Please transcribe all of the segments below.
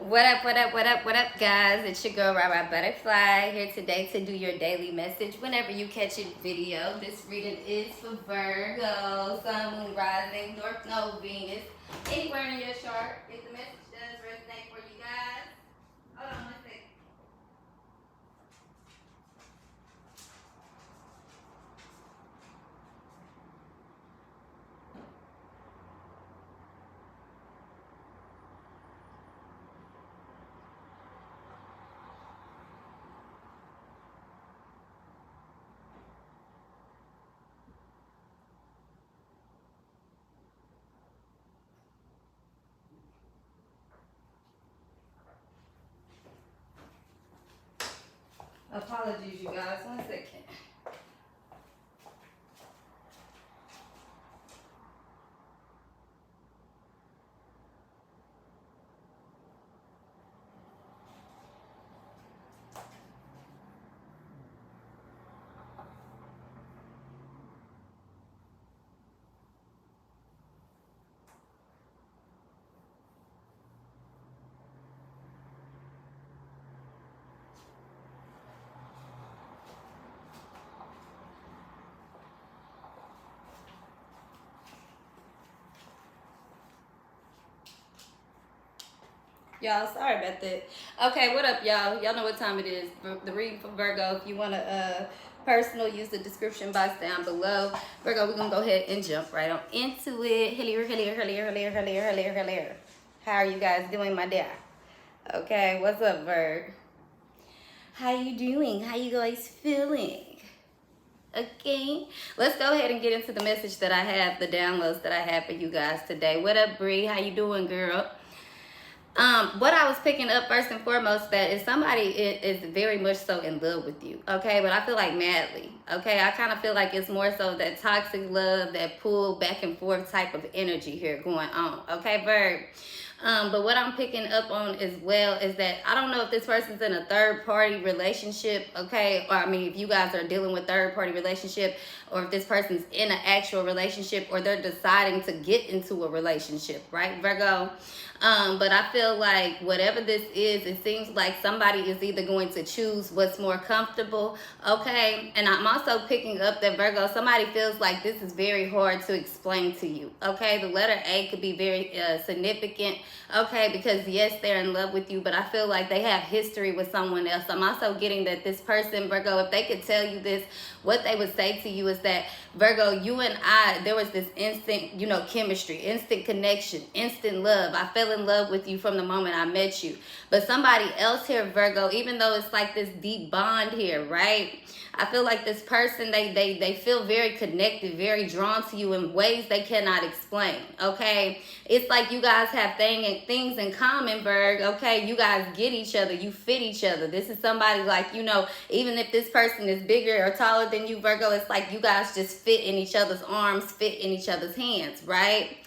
What up, what up, what up, what up, guys? It's your girl, Rara Butterfly, here today to do your daily message whenever you catch a video. This reading is for Virgo, Sun, Moon, Rising, North Node, Venus. Anywhere in your chart, if the message does resonate for you guys. Hold on one second. Apologies, you guys. One second. Y'all, sorry about that. Okay, what up, y'all? Y'all know what time it is. The reading for Virgo. If you want to personal, use the description box down below. Virgo, we're going to go ahead and jump right on into it. Hello. How are you guys doing, my dear? Okay, what's up, Virg? How you doing? How you guys feeling? Okay, let's go ahead and get into the message that I have, the downloads that I have for you guys today. What up, Bree? How you doing, girl? What I was picking up first and foremost, that is somebody is very much so in love with you, okay? But I feel like madly, okay? I kind of feel like it's more so that toxic love, that pull back and forth type of energy here going on, okay, Virg? But what I'm picking up on as well is that I don't know if this person's in a third-party relationship, okay? Or, I mean, if you guys are dealing with third-party relationship, or if this person's in an actual relationship, or they're deciding to get into a relationship, right, Virgo? But I feel like whatever this is, it seems like somebody is either going to choose what's more comfortable, okay? And I'm also picking up that, Virgo, somebody feels like this is very hard to explain to you, okay? The letter A could be very significant, okay? Because, yes, they're in love with you, but I feel like they have history with someone else. I'm also getting that this person, Virgo, if they could tell you this, what they would say to you is that, Virgo, you and I, there was this instant, you know, chemistry, instant connection, instant love. I fell in love with you from the moment I met you. But somebody else here, Virgo, even though it's like this deep bond here, right? I feel like this person, they feel very connected, very drawn to you in ways they cannot explain, okay? It's like you guys have things in common, Virg, okay? You guys get each other, you fit each other. This is somebody like, you know, even if this person is bigger or taller than you, Virgo, it's like you guys just fit in each other's arms, fit in each other's hands, right?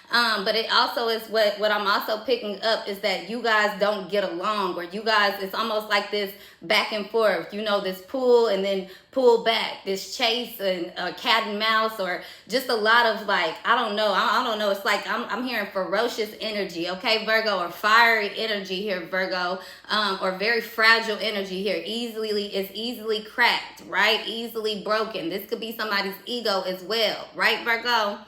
But it also is what I'm also picking up is that you guys don't get along, or you guys, it's almost like this back and forth, you know, this pull and then pull back, this chase and cat and mouse, or just a lot of like, I don't know. It's like I'm hearing ferocious energy, okay, Virgo, or fiery energy here, Virgo, or very fragile energy here. It's easily cracked, right? Easily broken. This could be somebody's ego as well, right, Virgo?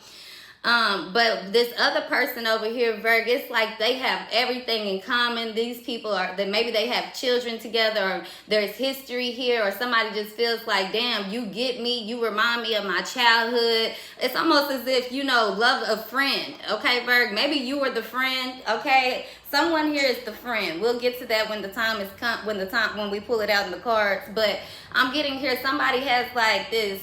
But this other person over here, Virg, it's like they have everything in common. These people are, that maybe they have children together, or there's history here, or somebody just feels like, damn, you get me, you remind me of my childhood. It's almost as if, you know, love a friend, okay, Virg? Maybe you were the friend, okay? Someone here is the friend. We'll get to that when the time is when we pull it out in the cards. But I'm getting here, somebody has like this,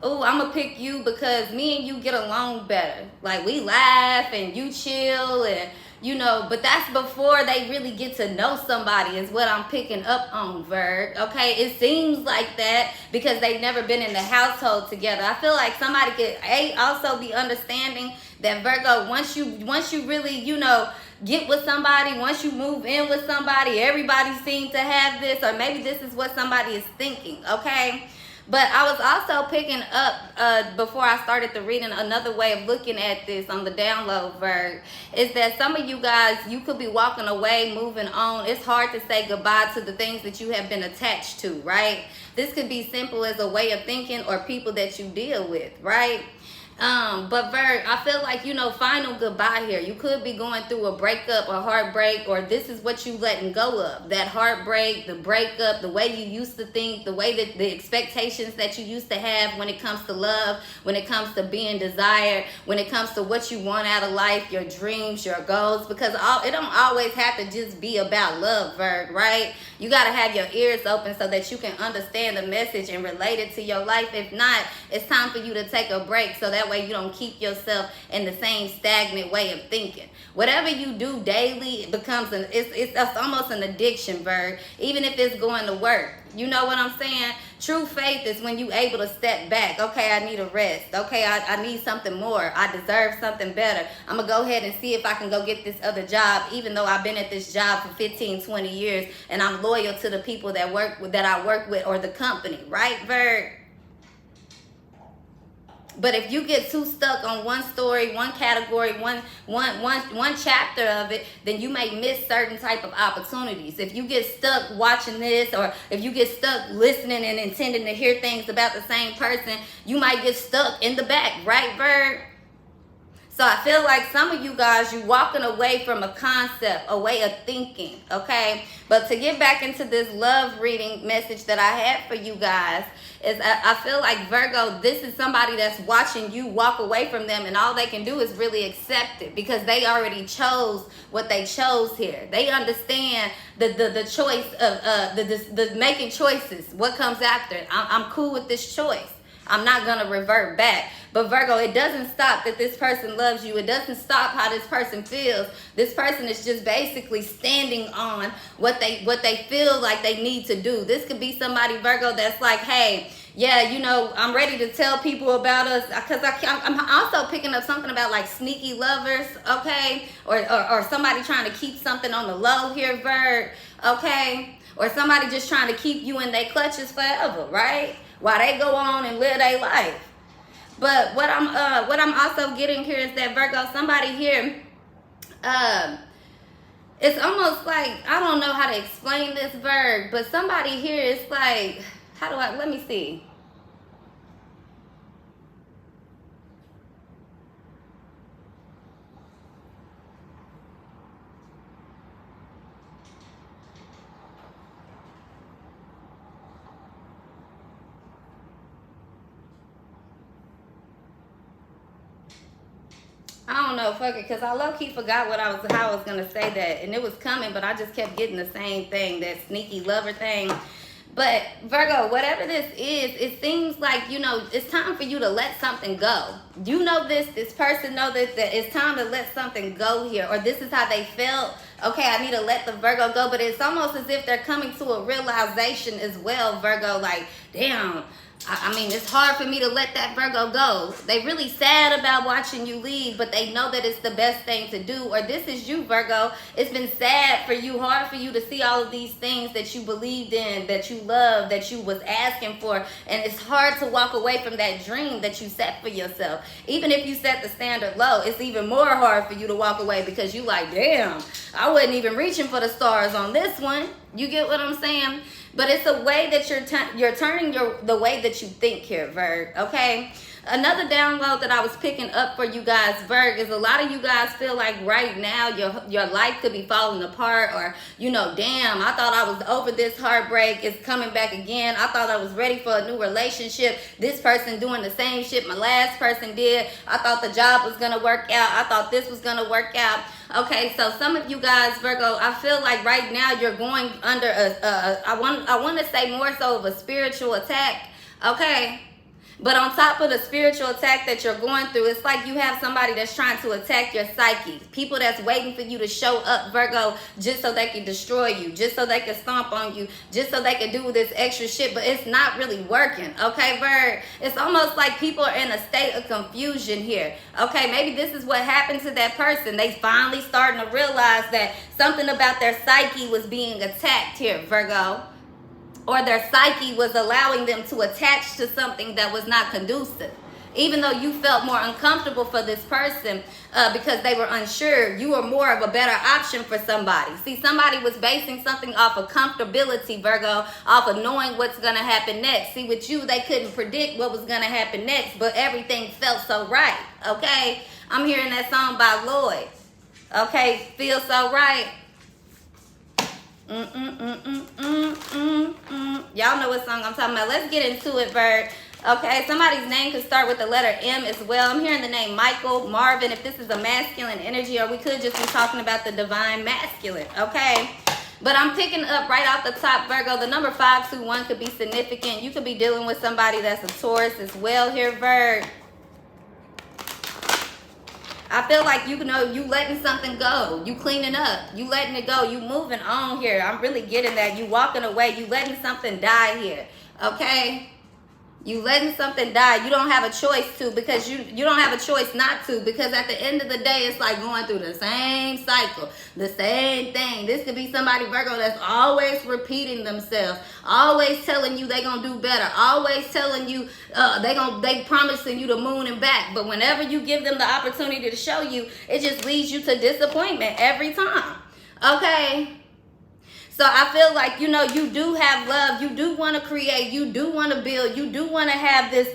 oh, I'm gonna pick you because me and you get along better. Like, we laugh and you chill, and, you know, but that's before they really get to know somebody is what I'm picking up on, Virg, okay? It seems like that because they've never been in the household together. I feel like somebody could, also be understanding that, Virgo, once you really, you know, get with somebody, once you move in with somebody, everybody seems to have this, or maybe this is what somebody is thinking, okay? But I was also picking up, before I started the reading, another way of looking at this on the download, Virg, is that some of you guys, you could be walking away, moving on. It's hard to say goodbye to the things that you have been attached to, right? This could be simple as a way of thinking or people that you deal with, right? But Virg, I feel like, you know, final goodbye here. You could be going through a breakup, a heartbreak, or this is what you letting go of. That heartbreak, the breakup, the way you used to think, the way that the expectations that you used to have when it comes to love, when it comes to being desired, when it comes to what you want out of life, your dreams, your goals, because it don't always have to just be about love, Virg, right? You got to have your ears open so that you can understand the message and relate it to your life. If not, it's time for you to take a break so that way you don't keep yourself in the same stagnant way of thinking. Whatever you do daily, it becomes it's almost an addiction, Virg. Even if it's going to work, you know what I'm saying? True faith is when you able to step back. Okay, I need a rest. Okay, I need something more. I deserve something better. I'm gonna go ahead and see if I can go get this other job, even though I've been at this job for 15, 20 years, and I'm loyal to the people that I work with or the company, right, Virg? But if you get too stuck on one story, one category, one chapter of it, then you may miss certain type of opportunities. If you get stuck watching this, or if you get stuck listening and intending to hear things about the same person, you might get stuck in the back, right, Virg? So I feel like some of you guys, you walking away from a concept, a way of thinking, okay? But to get back into this love reading message that I had for you guys, is I feel like, Virgo, this is somebody that's watching you walk away from them, and all they can do is really accept it because they already chose what they chose here. They understand the choice of the making choices, what comes after it. I'm cool with this choice. I'm not going to revert back. But Virgo, it doesn't stop that this person loves you. It doesn't stop how this person feels. This person is just basically standing on what they feel like they need to do. This could be somebody, Virgo, that's like, hey, yeah, you know, I'm ready to tell people about us, because I'm also picking up something about like sneaky lovers, okay? Or somebody trying to keep something on the low here, Virg, okay? Or somebody just trying to keep you in their clutches forever, right? While they go on and live their life. But what I'm also getting here is that, Virgo, somebody here, it's almost like, I don't know how to explain this, Virg, but somebody here is like, let me see. I don't know, fuck it, because I low-key forgot how I was going to say that, and it was coming, but I just kept getting the same thing, that sneaky lover thing. But, Virgo, whatever this is, it seems like, you know, it's time for you to let something go. You know this person know that it's time to let something go here, or this is how they felt. Okay, I need to let the Virgo go, but it's almost as if they're coming to a realization as well, Virgo, like, damn, I mean, it's hard for me to let that Virgo go. They really sad about watching you leave, but they know that it's the best thing to do. Or this is you, Virgo. It's been sad for you, hard for you to see all of these things that you believed in, that you loved, that you was asking for. And it's hard to walk away from that dream that you set for yourself. Even if you set the standard low, it's even more hard for you to walk away because you like, damn, I wasn't even reaching for the stars on this one. You get what I'm saying? But it's a way that you're turning the way that you think here, Virg, okay? Another download that I was picking up for you guys, Virg, is a lot of you guys feel like right now your life could be falling apart, or, you know, damn, I thought I was over this heartbreak. It's coming back again. I thought I was ready for a new relationship. This person doing the same shit my last person did. I thought the job was going to work out. I thought this was going to work out. Okay, so some of you guys, Virgo, I feel like right now you're going under I want to say more so of a spiritual attack, okay? But on top of the spiritual attack that you're going through, it's like you have somebody that's trying to attack your psyche. People that's waiting for you to show up, Virgo, just so they can destroy you, just so they can stomp on you, just so they can do this extra shit. But it's not really working, okay, Virg? It's almost like people are in a state of confusion here. Okay, maybe this is what happened to that person. They finally starting to realize that something about their psyche was being attacked here, Virgo. or their psyche was allowing them to attach to something that was not conducive. Even though you felt more uncomfortable for this person because they were unsure, you were more of a better option for somebody. See, somebody was basing something off of comfortability, Virgo, off of knowing what's going to happen next. See, with you, they couldn't predict what was going to happen next, but everything felt so right, okay? I'm hearing that song by Lloyd. Okay, feel so right. Y'all know what song I'm talking about. Let's get into it, Virg. Okay, somebody's name could start with the letter M as well. I'm hearing the name Michael, Marvin, if this is a masculine energy, or we could just be talking about the divine masculine, okay? But I'm picking up right off the top, Virgo, the number 521 could be significant. You could be dealing with somebody that's a Taurus as well here, Virg. I feel like, you know, you letting something go. You cleaning up. You letting it go. You moving on here. I'm really getting that. You walking away. You letting something die here, okay? You letting something die. You don't have a choice to, because you don't have a choice not to, because at the end of the day, it's like going through the same cycle, the same thing. This could be somebody, Virgo, that's always repeating themselves, always telling you they gonna do better, always telling you they promising you the moon and back, but whenever you give them the opportunity to show you, it just leads you to disappointment every time, okay? So I feel like, you know, you do have love. You do want to create. You do want to build. You do want to have this,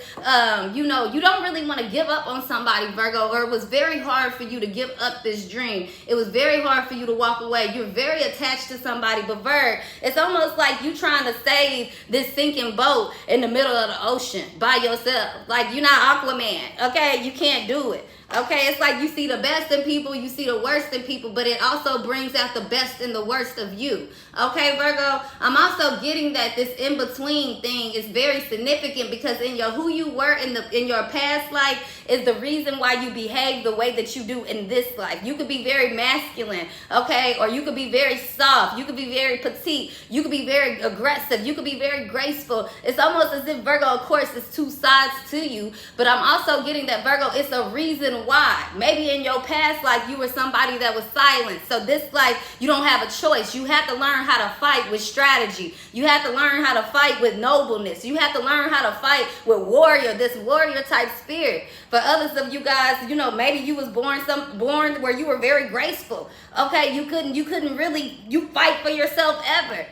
you know, you don't really want to give up on somebody, Virgo, or it was very hard for you to give up this dream. It was very hard for you to walk away. You're very attached to somebody. But Virg, it's almost like you trying to save this sinking boat in the middle of the ocean by yourself. Like, you're not Aquaman, okay? You can't do it. Okay, it's like you see the best in people, you see the worst in people, but it also brings out the best and the worst of you. Okay, Virgo, I'm also getting that this in-between thing is very significant, because in your who you were in your past life is the reason why you behave the way that you do in this life. You could be very masculine, okay, or you could be very soft, you could be very petite, you could be very aggressive, you could be very graceful. It's almost as if, Virgo, of course, it's two sides to you, but I'm also getting that, Virgo, it's a reason why. Maybe in your past life you were somebody that was silent. So this life you don't have a choice. You have to learn how to fight with strategy. You have to learn how to fight with nobleness. You have to learn how to fight with warrior, this warrior type spirit. For others of you guys, you know, maybe you was born where you were very graceful. Okay, you couldn't really fight for yourself ever.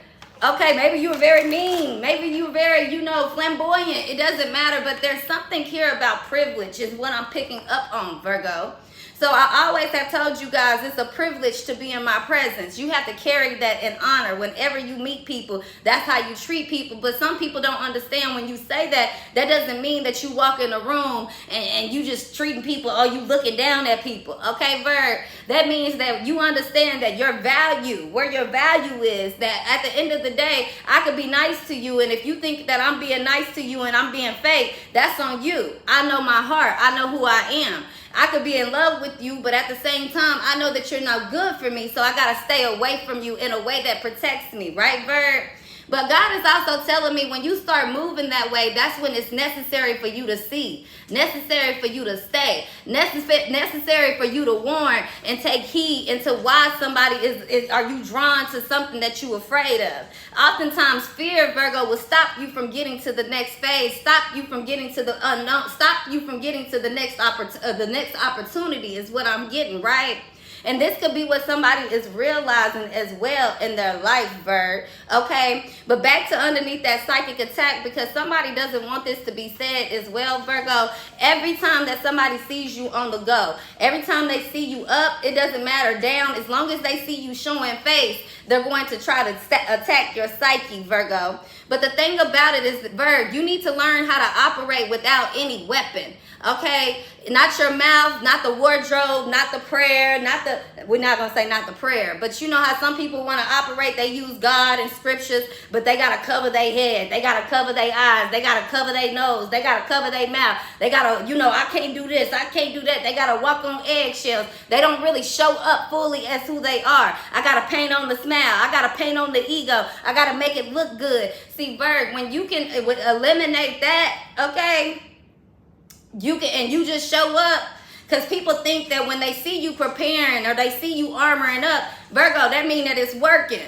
Okay, maybe you were very mean. Maybe you were very, you know, flamboyant. It doesn't matter, but there's something here about privilege is what I'm picking up on, Virgo. So I always have told you guys it's a privilege to be in my presence. You have to carry that in honor. Whenever you meet people, that's how you treat people. But some people don't understand when you say that, that doesn't mean that you walk in a room and you just treating people or you looking down at people. Okay, Virg? That means that you understand that your value, where your value is, that at the end of the day, I could be nice to you. And if you think that I'm being nice to you and I'm being fake, that's on you. I know my heart. I know who I am. I could be in love with you, but at the same time, I know that you're not good for me, so I got to stay away from you in a way that protects me, right, Virg? But God is also telling me when you start moving that way, that's when it's necessary for you to see, necessary for you to stay, necessary for you to warn and take heed into why somebody are you drawn to something that you're afraid of. Oftentimes, fear, Virgo, will stop you from getting to the next phase, stop you from getting to the unknown, stop you from getting to the next opportunity is what I'm getting, right? And this could be what somebody is realizing as well in their life, Virg. Okay? But back to underneath that psychic attack, because somebody doesn't want this to be said as well, Virgo. Every time that somebody sees you on the go, every time they see you up, it doesn't matter down. As long as they see you showing face, they're going to try to attack your psyche, Virgo. But the thing about it is, Virg, you need to learn how to operate without any weapon. Okay? Not your mouth, not the wardrobe, not the prayer, we're not going to say not the prayer, but you know how some people want to operate, they use God and scriptures, but they got to cover their head, they got to cover their eyes, they got to cover their nose, they got to cover their mouth, they got to, you know, I can't do this, I can't do that, they got to walk on eggshells, they don't really show up fully as who they are. I got to paint on the smile, I got to paint on the ego, I got to make it look good. See, Virg, when you can eliminate that, okay, you can, and you just show up, because people think that when they see you preparing or they see you armoring up, Virgo, that means that it's working.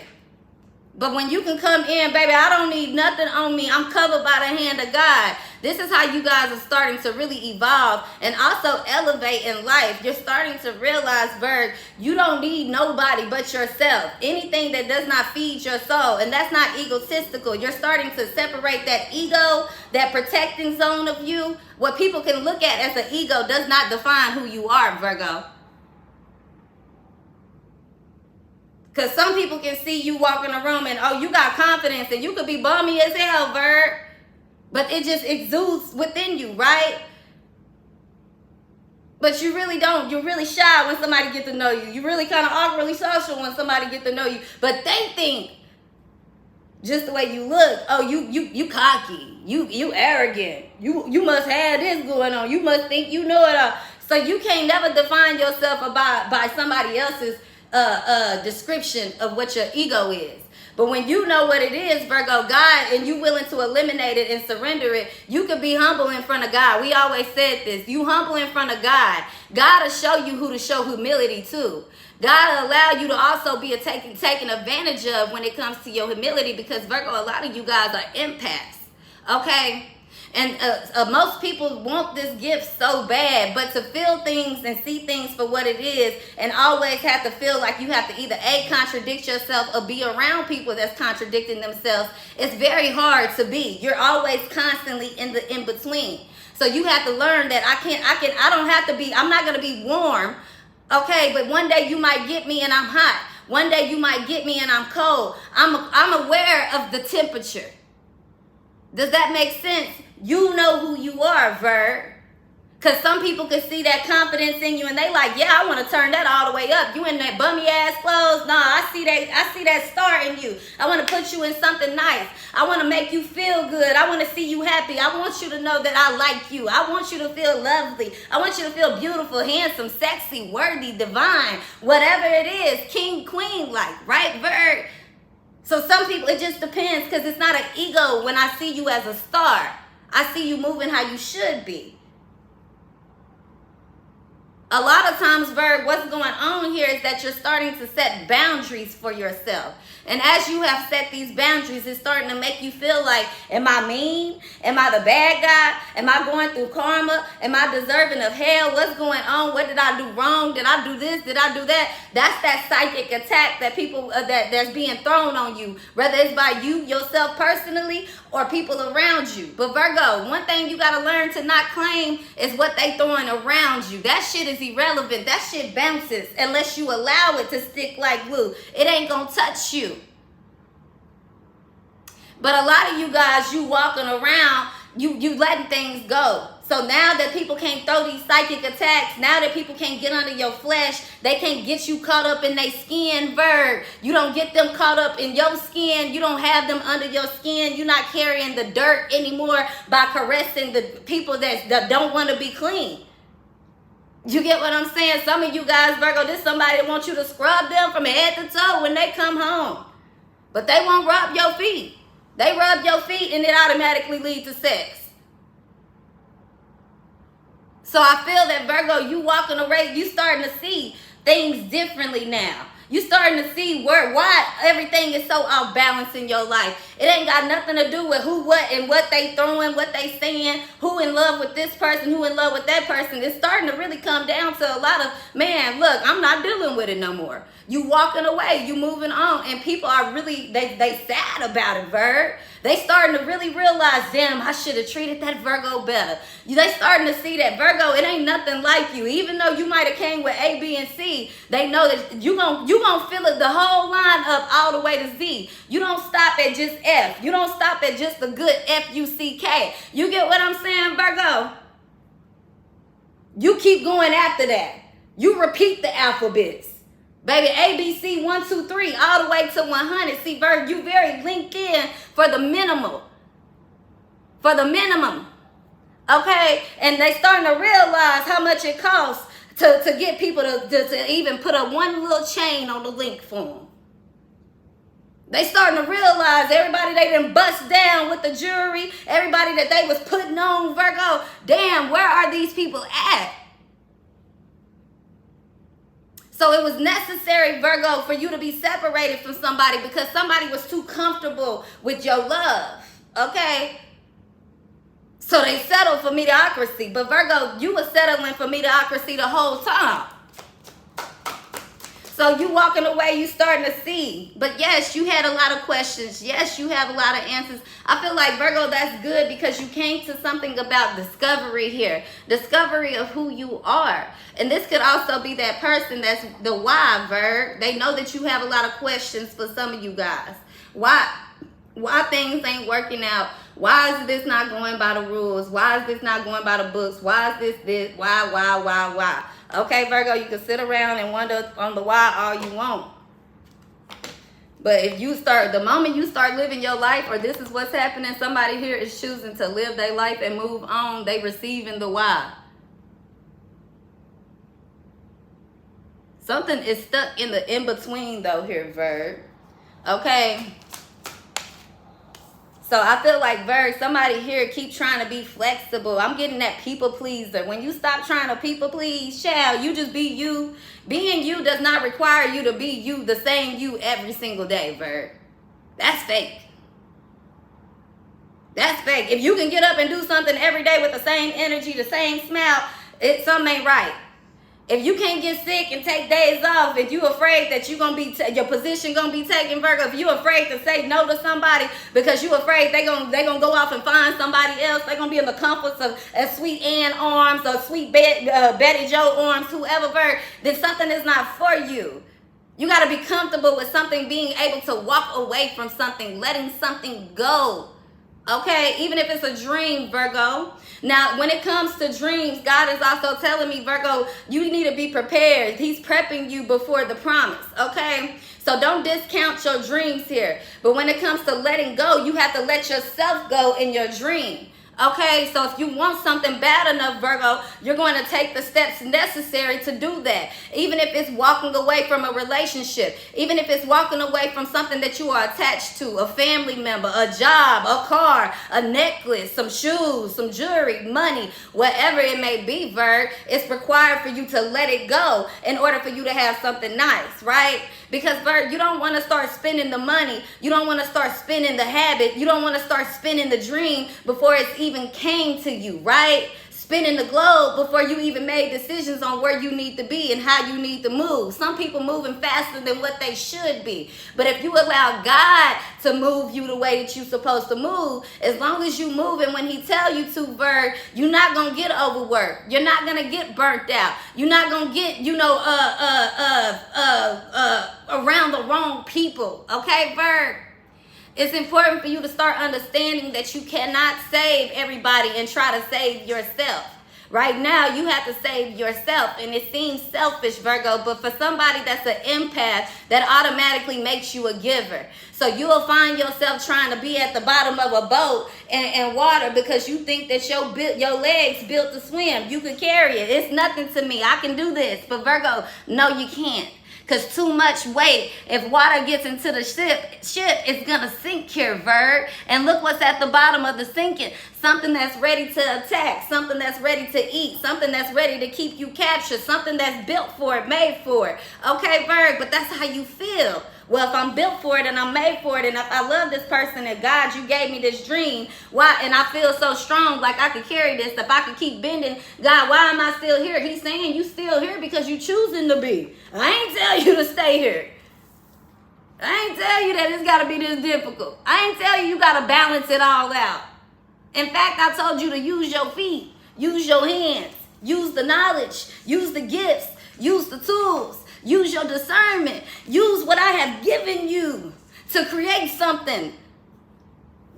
But when you can come in, baby, I don't need nothing on me. I'm covered by the hand of God. This is how you guys are starting to really evolve and also elevate in life. You're starting to realize, Virg, you don't need nobody but yourself. Anything that does not feed your soul, and that's not egotistical. You're starting to separate that ego, that protecting zone of you. What people can look at as an ego does not define who you are, Virgo. Because some people can see you walk in a room and, oh, you got confidence and you could be bummy as hell, Virg. But it just exudes within you, right? But you really don't. You're really shy when somebody get to know you. You're really kind of awkwardly social when somebody get to know you. But they think just the way you look, oh, you cocky. You arrogant. You must have this going on. You must think you know it all. So you can't never define yourself by somebody else's description of what your ego is. But when you know what it is, Virgo, God, and you willing to eliminate it and surrender it, you can be humble in front of God. We always said this. You humble in front of God. God will show you who to show humility to. God will allow you to also be taken advantage of when it comes to your humility, because, Virgo, a lot of you guys are empaths, okay? And most people want this gift so bad, but to feel things and see things for what it is and always have to feel like you have to either A, contradict yourself or be around people that's contradicting themselves, it's very hard to be. You're always constantly in the in-between. So you have to learn that I don't have to be, I'm not going to be warm, okay, but one day you might get me and I'm hot. One day you might get me and I'm cold. I'm aware of the temperature. Does that make sense? You know who you are, Virg. Because some people can see that confidence in you and they like, yeah, I want to turn that all the way up. You in that bummy ass clothes? Nah, I see that star in you. I want to put you in something nice. I want to make you feel good. I want to see you happy. I want you to know that I like you. I want you to feel lovely. I want you to feel beautiful, handsome, sexy, worthy, divine, whatever it is, king, queen like, right, Virg? So some people, it just depends, because it's not an ego when I see you as a star. I see you moving how you should be. A lot of times, Virg, what's going on here is that you're starting to set boundaries for yourself. And as you have set these boundaries, it's starting to make you feel like, am I mean? Am I the bad guy? Am I going through karma? Am I deserving of hell? What's going on? What did I do wrong? Did I do this? Did I do that? That's that psychic attack that people that's being thrown on you, whether it's by you yourself personally or people around you. But Virgo, one thing you got to learn to not claim is what they throwing around you. That shit is irrelevant. That shit bounces unless you allow it to stick like glue. It ain't gonna touch you. But a lot of you guys, you walking around, you letting things go. So now that people can't throw these psychic attacks, now that people can't get under your flesh, they can't get you caught up in their skin, Virg. You don't get them caught up in your skin. You don't have them under your skin. You're not carrying the dirt anymore by caressing the people that don't want to be clean. You get what I'm saying? Some of you guys, Virgo, this somebody that wants you to scrub them from head to toe when they come home. But they won't rub your feet. They rub your feet and it automatically leads to sex. So I feel that, Virgo, you walking around, you starting to see things differently now. You starting to see why everything is so off balance in your life. It ain't got nothing to do with who, what, and what they throwing, what they saying, who in love with this person, who in love with that person. It's starting to really come down to a lot of, man, look, I'm not dealing with it no more. You walking away, you moving on, and people are really, they sad about it, Virg. They starting to really realize, damn, I should have treated that Virgo better. They starting to see that, Virgo, it ain't nothing like you. Even though you might have came with A, B, and C, they know that you gonna feel it the whole line up all the way to Z. You don't stop at just F. You don't stop at just the good F-U-C-K. You get what I'm saying, Virgo? You keep going after that. You repeat the alphabets. Baby, A, B, C, 1, 2, 3, all the way to 100. See, Virg, you very linked in for the minimal. For the minimum. Okay? And they starting to realize how much it costs to get people to even put a one little chain on the link for them. They starting to realize everybody they done bust down with the jewelry, everybody that they was putting on, Virgo, damn, where are these people at? So So it was necessary, Virgo, for you to be separated from somebody because somebody was too comfortable with your love, okay? So they settled for mediocrity. But Virgo, you were settling for mediocrity the whole time. So you walking away, you starting to see. But yes, you had a lot of questions. Yes, you have a lot of answers. I feel like, Virgo, that's good because you came to something about discovery here. Discovery of who you are. And this could also be that person that's the why, Virg. They know that you have a lot of questions for some of you guys. Why things ain't working out? Why is this not going by the rules? Why is this not going by the books? Why is this? Why? Okay, Virgo, you can sit around and wonder on the why all you want. But if you start, the moment you start living your life, or this is what's happening, somebody here is choosing to live their life and move on. They receiving the why. Something is stuck in the in-between though here, Virg. Okay. So I feel like, Virg, somebody here keep trying to be flexible. I'm getting that people pleaser. When you stop trying to people please, child, you just be you. Being you does not require you to be you, the same you every single day, Virg. That's fake. That's fake. If you can get up and do something every day with the same energy, the same smile, something ain't right. If you can't get sick and take days off, if you afraid that you're gonna be your position gonna be taken, Virgo, if you afraid to say no to somebody because you afraid they gonna go off and find somebody else, they're gonna be in the comforts of Sweet Ann arms or Sweet Betty Joe arms, whoever, Virgo, then something is not for you. You gotta be comfortable with something, being able to walk away from something, letting something go. Okay, even if it's a dream, Virgo. Now, when it comes to dreams, God is also telling me, Virgo, you need to be prepared. He's prepping you before the promise, okay? So don't discount your dreams here. But when it comes to letting go, you have to let yourself go in your dream. Okay, so if you want something bad enough, Virgo, you're going to take the steps necessary to do that. Even if it's walking away from a relationship, even if it's walking away from something that you are attached to, a family member, a job, a car, a necklace, some shoes, some jewelry, money, whatever it may be, Virg, it's required for you to let it go in order for you to have something nice, right? Because, Virg, you don't want to start spending the money. You don't want to start spending the habit. You don't want to start spending the dream before it's even came to you, right? Spinning the globe before you even made decisions on where you need to be and how you need to move. Some people moving faster than what they should be. But if you allow God to move you the way that you're supposed to move, as long as you moving when he tell you to, Virg, you're not going to get overworked. You're not going to get burnt out. You're not going to get, around the wrong people. Okay, Virg? It's important for you to start understanding that you cannot save everybody and try to save yourself. Right now, you have to save yourself, and it seems selfish, Virgo, but for somebody that's an empath, that automatically makes you a giver. So you'll find yourself trying to be at the bottom of a boat and water because you think that your legs built to swim. You can carry it. It's nothing to me. I can do this. But Virgo, no, you can't. Because too much weight, if water gets into the ship, it's going to sink here, Virg. And look what's at the bottom of the sinking. Something that's ready to attack, something that's ready to eat, something that's ready to keep you captured, something that's built for it, made for it. Okay, Virg, but that's how you feel. Well, if I'm built for it and I'm made for it, and if I love this person and God, you gave me this dream, why? And I feel so strong, like I could carry this. If I could keep bending, God, why am I still here? He's saying you still here because you choosing to be. I ain't tell you to stay here. I ain't tell you that it's got to be this difficult. I ain't tell you got to balance it all out. In fact, I told you to use your feet, use your hands, use the knowledge, use the gifts, use the tools. Use your discernment. Use what I have given you to create something.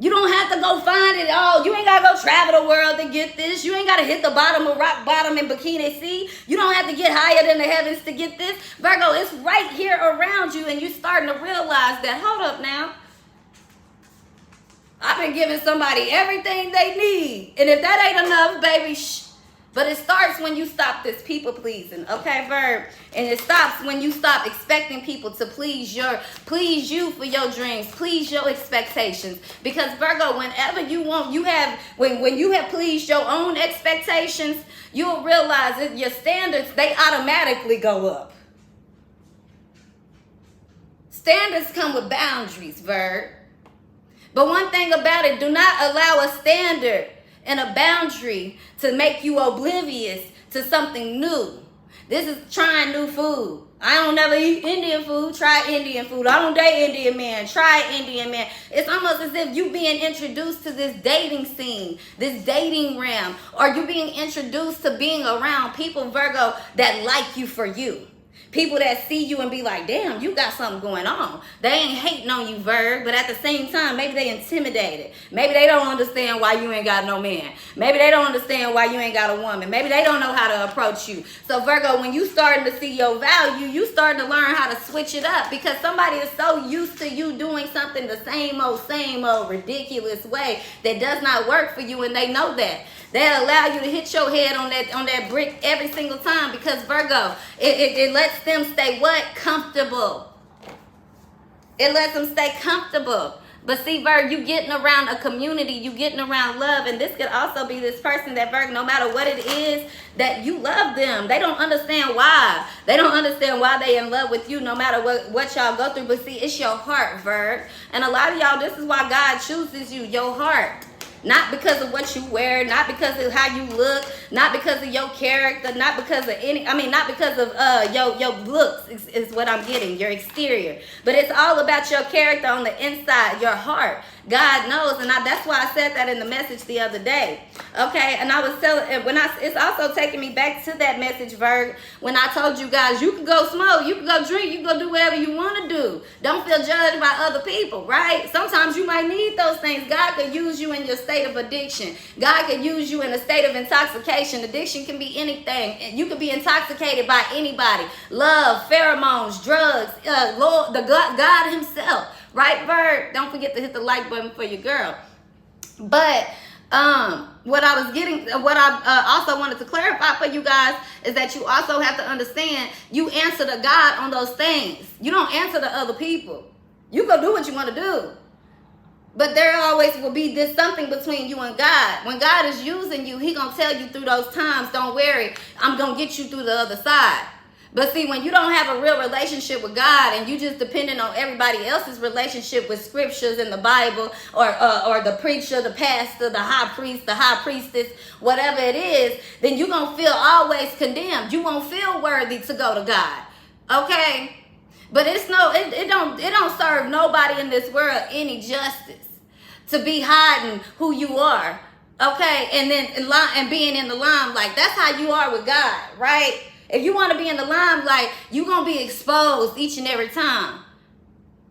You don't have to go find it all. You ain't got to go travel the world to get this. You ain't got to hit the bottom of rock bottom in Bikini Sea. You don't have to get higher than the heavens to get this. Virgo, it's right here around you, and you're starting to realize that, hold up now. I've been giving somebody everything they need. And if that ain't enough, baby, But it starts when you stop this people pleasing, okay, Virg? And it stops when you stop expecting people to please you for your dreams, please your expectations. Because Virgo, whenever you want, when you have pleased your own expectations, you'll realize that your standards, they automatically go up. Standards come with boundaries, Virg. But one thing about it, do not allow a standard and a boundary to make you oblivious to something new. This is trying new food. I don't never eat Indian food. Try Indian food. I don't date Indian men. Try Indian man. It's almost as if you being introduced to this dating scene, this dating realm, or you being introduced to being around people, Virgo, that like you for you. People that see you and be like, damn, you got something going on. They ain't hating on you, Virg, but at the same time, maybe they intimidated. Maybe they don't understand why you ain't got no man. Maybe they don't understand why you ain't got a woman. Maybe they don't know how to approach you. So Virgo, when you starting to see your value, you starting to learn how to switch it up, because somebody is so used to you doing something the same old ridiculous way that does not work for you, and they know that. They'll allow you to hit your head on that brick every single time, because Virgo, it lets them stay what? Comfortable. It lets them stay comfortable. But see, Virg, you getting around a community, you getting around love, and this could also be this person that, Virg, no matter what it is, that you love them. They don't understand why. They don't understand why they in love with you, no matter what y'all go through. But see, it's your heart, Virg. And a lot of y'all, this is why God chooses you, your heart. Not because of what you wear, not because of how you look, not because of your character, not because of not because of your looks is what I'm getting, your exterior. But it's all about your character on the inside, your heart. God knows, and that's why I said that in the message the other day. Okay, and I was telling, it's also taking me back to that message, Virg, when I told you guys, you can go smoke, you can go drink, you can go do whatever you want to do. Don't feel judged by other people, right? Sometimes you might need those things. God could use you in your state of addiction. God could use you in a state of intoxication. Addiction can be anything. You could be intoxicated by anybody. Love, pheromones, drugs, Lord, God himself. Right, Virg? Don't forget to hit the like button for your girl. But what I also wanted to clarify for you guys is that you also have to understand, you answer to God on those things. You don't answer to other people. You go do what you want to do. But there always will be this something between you and God. When God is using you, he going to tell you through those times, don't worry, I'm going to get you through the other side. But see, when you don't have a real relationship with God and you just depending on everybody else's relationship with scriptures in the Bible, or the preacher, the pastor, the high priest, the high priestess, whatever it is, then you're going to feel always condemned. You won't feel worthy to go to God. Okay? But it don't serve nobody in this world any justice to be hiding who you are. Okay? And then and being in the limelight. That's how you are with God, right? If you want to be in the limelight, you're going to be exposed each and every time.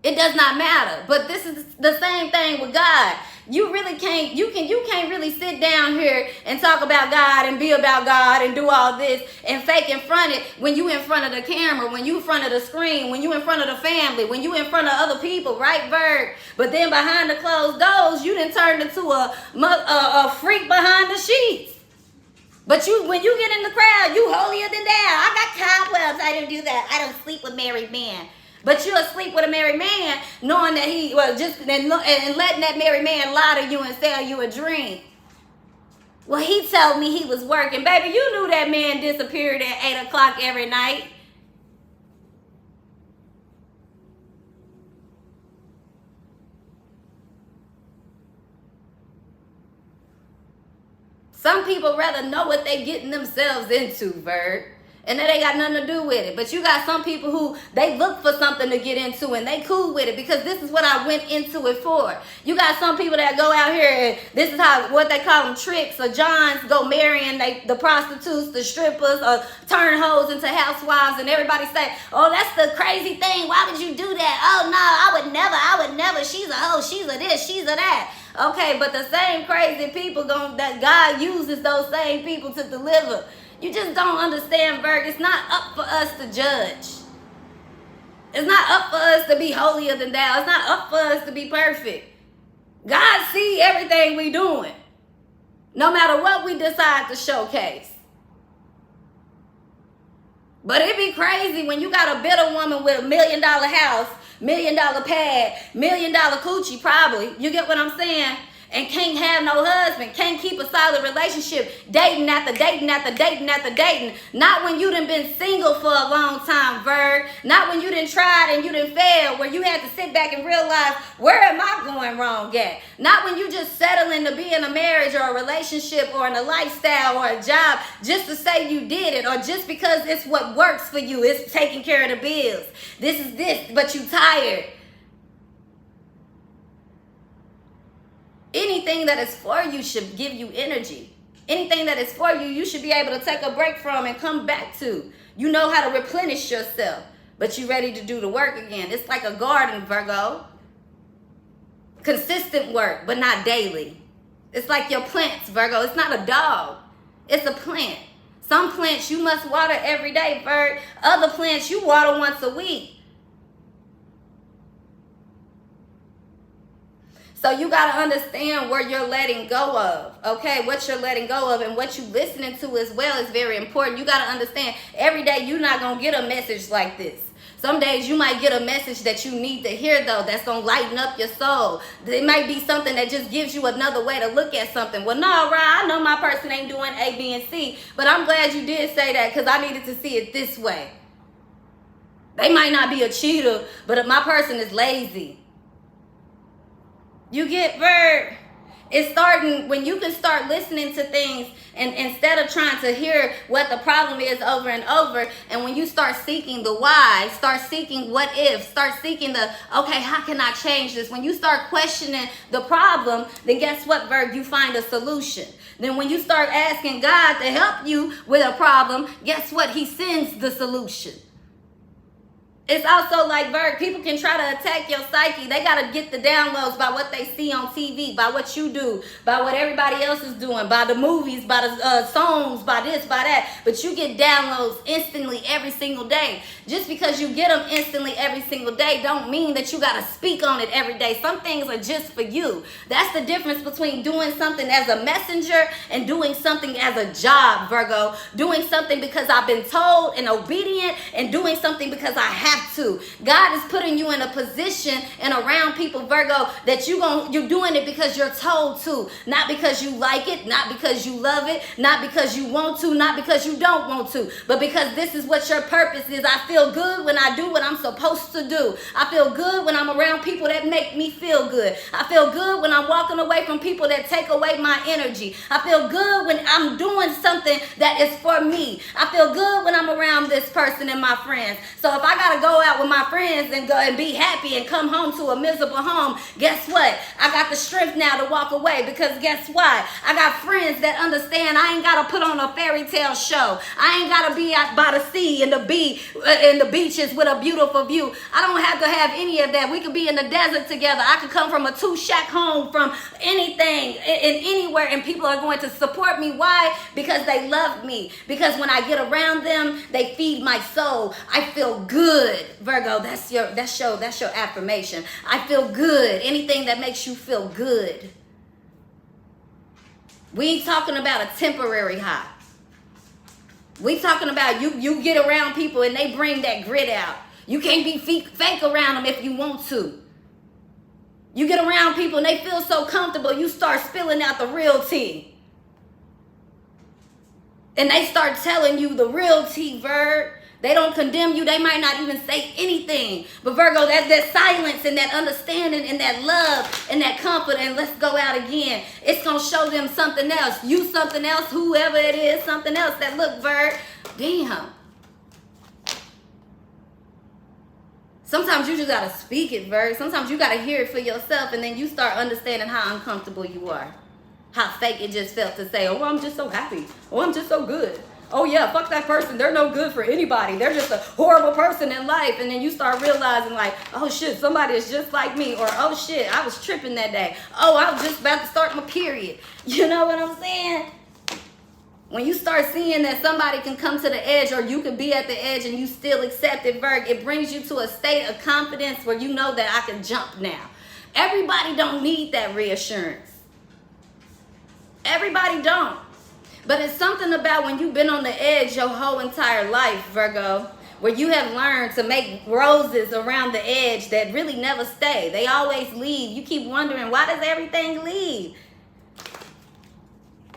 It does not matter. But this is the same thing with God. You really can't, you can't really sit down here and talk about God and be about God and do all this and fake in front of it when you in front of the camera, when you in front of the screen, when you in front of the family, when you in front of other people, right, Virg? But then behind the closed doors, you done turned into a freak behind the sheets. But when you get in the crowd, you holier than thou. I got cobwebs. I don't do that. I don't sleep with married men. But you'll sleep with a married man knowing that and letting that married man lie to you and sell you a drink. Well, he told me he was working. Baby, you knew that man disappeared at 8 o'clock every night. Some people rather know what they getting themselves into, Virg. And that ain't got nothing to do with it. But you got some people who, they look for something to get into and they cool with it because this is what I went into it for. You got some people that go out here and this is how, what they call them, tricks or johns, go marrying the prostitutes, the strippers, or turn hoes into housewives, and everybody say, oh, that's the crazy thing. Why would you do that? Oh, no, I would never. She's a hoe, she's a this, she's a that. Okay, but the same crazy people that God uses those same people to deliver. You just don't understand, Virg. It's not up for us to judge. It's not up for us to be holier than thou. It's not up for us to be perfect. God sees everything we doing, no matter what we decide to showcase. But it be crazy when you got a bitter woman with $1 million house, $1 million pad, $1 million coochie probably. You get what I'm saying? and can't have no husband, can't keep a solid relationship, dating after dating after dating after dating. Not when you done been single for a long time, Virg. Not when you done tried and you done failed, where you had to sit back and realize, where am I going wrong at? Not when you just settling to be in a marriage or a relationship or in a lifestyle or a job just to say you did it, or just because it's what works for you. It's taking care of the bills. This is this, but you tired. Anything that is for you should give you energy. Anything that is for you, you should be able to take a break from and come back to. You know how to replenish yourself, but you ready to do the work again. It's like a garden, Virgo. Consistent work, but not daily. It's like your plants, Virgo. It's not a dog. It's a plant. Some plants you must water every day, Virgo. Other plants you water once a week. So you got to understand where you're letting go of, okay? What you're letting go of and what you're listening to as well is very important. You got to understand every day you're not going to get a message like this. Some days you might get a message that you need to hear, though, that's going to lighten up your soul. It might be something that just gives you another way to look at something. Well, no, Ryan, I know my person ain't doing A, B, and C, but I'm glad you did say that because I needed to see it this way. They might not be a cheater, but if my person is lazy. You get, Virg? It's starting when you can start listening to things and instead of trying to hear what the problem is over and over, and when you start seeking the why, start seeking what if, start seeking the, okay, how can I change this? When you start questioning the problem, then guess what, Virg? You find a solution. Then when you start asking God to help you with a problem, guess what? He sends the solution. It's also like, Virg, people can try to attack your psyche. They got to get the downloads by what they see on TV, by what you do, by what everybody else is doing, by the movies, by the songs, by this, by that. But you get downloads instantly every single day. Just because you get them instantly every single day don't mean that you got to speak on it every day. Some things are just for you. That's the difference between doing something as a messenger and doing something as a job, Virgo. Doing something because I've been told and obedient, and doing something because I have to. God is putting you in a position and around people, Virgo, that you're doing it because you're told to, not because you like it, not because you love it, not because you want to, not because you don't want to, but because this is what your purpose is. I feel good when I do what I'm supposed to do. I feel good when I'm around people that make me feel good. I feel good when I'm walking away from people that take away my energy. I feel good when I'm doing something that is for me. I feel good when I'm around this person and my friends. So if I gotta go out with my friends and go and be happy and come home to a miserable home, guess what? I got the strength now to walk away, because guess what? I got friends that understand I ain't gotta put on a fairy tale show. I ain't gotta be out by the sea and the beaches with a beautiful view. I don't have to have any of that. We could be in the desert together. I could come from a 2-shack home, from anything and anywhere, and people are going to support me. Why? Because they love me. Because when I get around them, they feed my soul. I feel good. Virgo, that's your affirmation. I feel good. Anything that makes you feel good. We ain't talking about a temporary high. We talking about you get around people and they bring that grit out. You can't be fake around them if you want to. You get around people and they feel so comfortable, you start spilling out the real tea. And they start telling you the real tea, Virg. They don't condemn you. They might not even say anything. But Virgo, that silence and that understanding and that love and that comfort and let's go out again, it's going to show them something else. You something else, whoever it is, something else. That look, Virg, damn. Sometimes you just got to speak it, Virg. Sometimes you got to hear it for yourself, and then you start understanding how uncomfortable you are. How fake it just felt to say, oh, I'm just so happy. Oh, I'm just so good. Oh yeah, fuck that person. They're no good for anybody. They're just a horrible person in life. And then you start realizing like, oh shit, somebody is just like me. Or oh shit, I was tripping that day. Oh, I was just about to start my period. You know what I'm saying? When you start seeing that somebody can come to the edge, or you can be at the edge and you still accept it, Virg, it brings you to a state of confidence where you know that I can jump now. Everybody don't need that reassurance. Everybody don't. But it's something about when you've been on the edge your whole entire life, Virgo, where you have learned to make roses around the edge that really never stay. They always leave. You keep wondering, why does everything leave?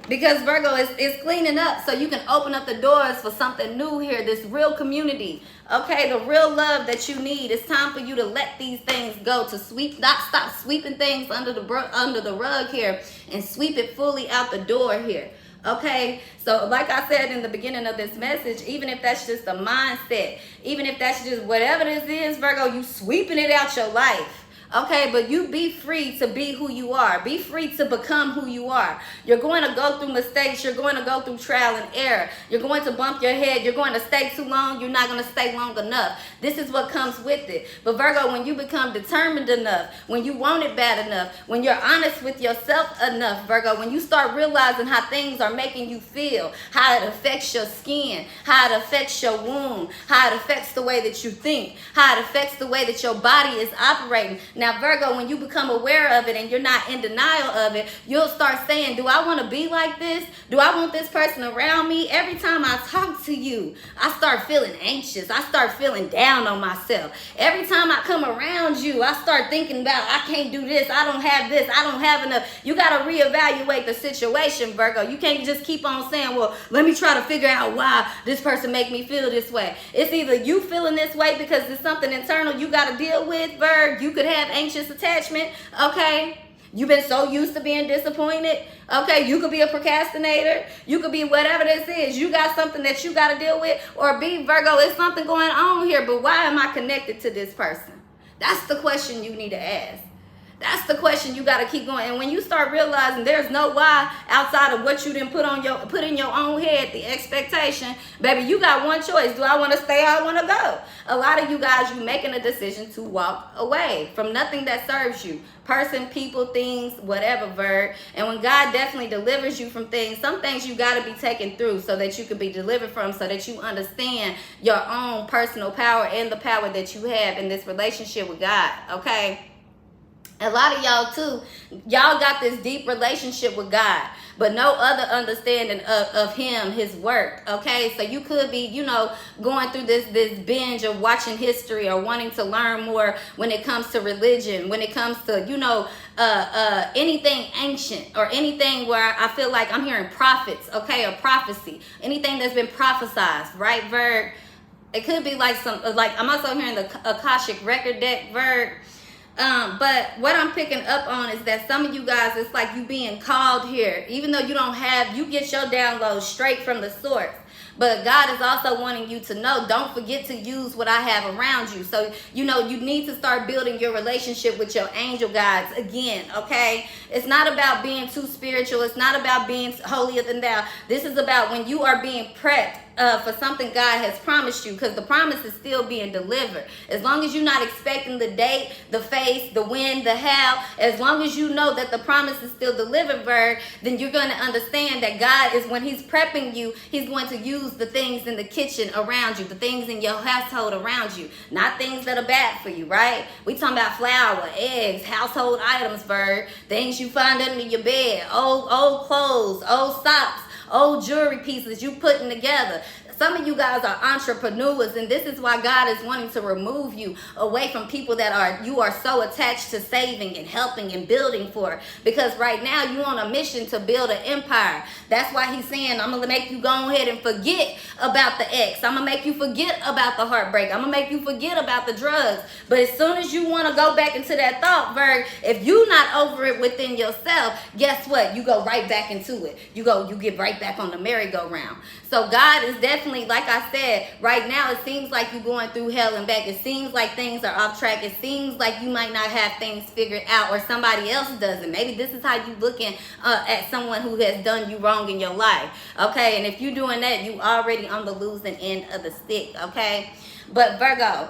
Because Virgo is cleaning up so you can open up the doors for something new here, this real community. Okay, the real love that you need. It's time for you to let these things go, to sweep, not stop sweeping things under the rug here, and sweep it fully out the door here. Okay, so like I said in the beginning of this message, even if that's just a mindset, even if that's just whatever this is, Virgo, you sweeping it out your life. Okay, but you be free to be who you are. Be free to become who you are. You're going to go through mistakes. You're going to go through trial and error. You're going to bump your head. You're going to stay too long. You're not going to stay long enough. This is what comes with it. But Virgo, when you become determined enough, when you want it bad enough, when you're honest with yourself enough, Virgo, when you start realizing how things are making you feel, how it affects your skin, how it affects your womb, how it affects the way that you think, how it affects the way that your body is operating. Now, Virgo, when you become aware of it and you're not in denial of it, you'll start saying, do I want to be like this? Do I want this person around me? Every time I talk to you, I start feeling anxious. I start feeling down on myself. Every time I come around you, I start thinking about, I can't do this. I don't have this. I don't have enough. You got to reevaluate the situation, Virgo. You can't just keep on saying, well, let me try to figure out why this person make me feel this way. It's either you feeling this way because it's something internal you got to deal with, Virg. You could have anxious attachment, okay? You've been so used to being disappointed, okay? You could be a procrastinator. You could be whatever this is. You got something that you got to deal with. Or B, Virgo, it's something going on here, but why am I connected to this person? That's the question you need to ask. That's the question you got to keep going. And when you start realizing there's no why outside of what you didn't put in your own head, the expectation, baby, you got one choice. Do I want to stay or I want to go? A lot of you guys, you making a decision to walk away from nothing that serves you. Person, people, things, whatever, Virg. And when God definitely delivers you from things, some things you got to be taken through so that you can be delivered from, so that you understand your own personal power and the power that you have in this relationship with God, okay? A lot of y'all too, y'all got this deep relationship with God, but no other understanding of him, his work, okay? So you could be, you know, going through this binge of watching history or wanting to learn more when it comes to religion, when it comes to, you know, anything ancient or anything where I feel like I'm hearing prophets, okay, or prophecy, anything that's been prophesized, right, Virg? It could be like I'm also hearing the Akashic record deck, Virg. But what I'm picking up on is that some of you guys, it's like you being called here, even though you get your downloads straight from the source. But God is also wanting you to know, don't forget to use what I have around you. So, you know, you need to start building your relationship with your angel guides again, okay? It's not about being too spiritual. It's not about being holier than thou. This is about when you are being prepped for something God has promised you, because the promise is still being delivered. As long as you're not expecting the date, the face, the when, the how, as long as you know that the promise is still delivered, Virg, then you're going to understand that God is, when he's prepping you, he's going to use the things in the kitchen around you, the things in your household around you, not things that are bad for you, right? We talking about flour, eggs, household items, Virg, things you find under your bed, old clothes, old socks, old jewelry pieces you putting together. Some of you guys are entrepreneurs, and this is why God is wanting to remove you away from people that you are so attached to saving and helping and building for. Because right now you're on a mission to build an empire. That's why he's saying, I'm going to make you go ahead and forget about the ex. I'm going to make you forget about the heartbreak. I'm going to make you forget about the drugs. But as soon as you want to go back into that thought, Virg, if you're not over it within yourself, guess what? You go right back into it. You get right back on the merry-go-round. So God is definitely, like I said, right now it seems like you're going through hell and back. It seems like things are off track. It seems like you might not have things figured out, or somebody else doesn't. Maybe this is how you looking at someone who has done you wrong in your life, okay? And if you're doing that, you already on the losing end of the stick, okay? But Virgo,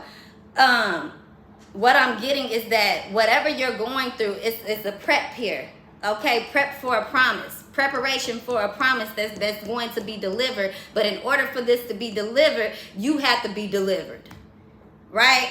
what I'm getting is that whatever you're going through, it's a prep here, okay? Prep for a promise. Preparation for a promise that's going to be delivered. But in order for this to be delivered, you have to be delivered, right?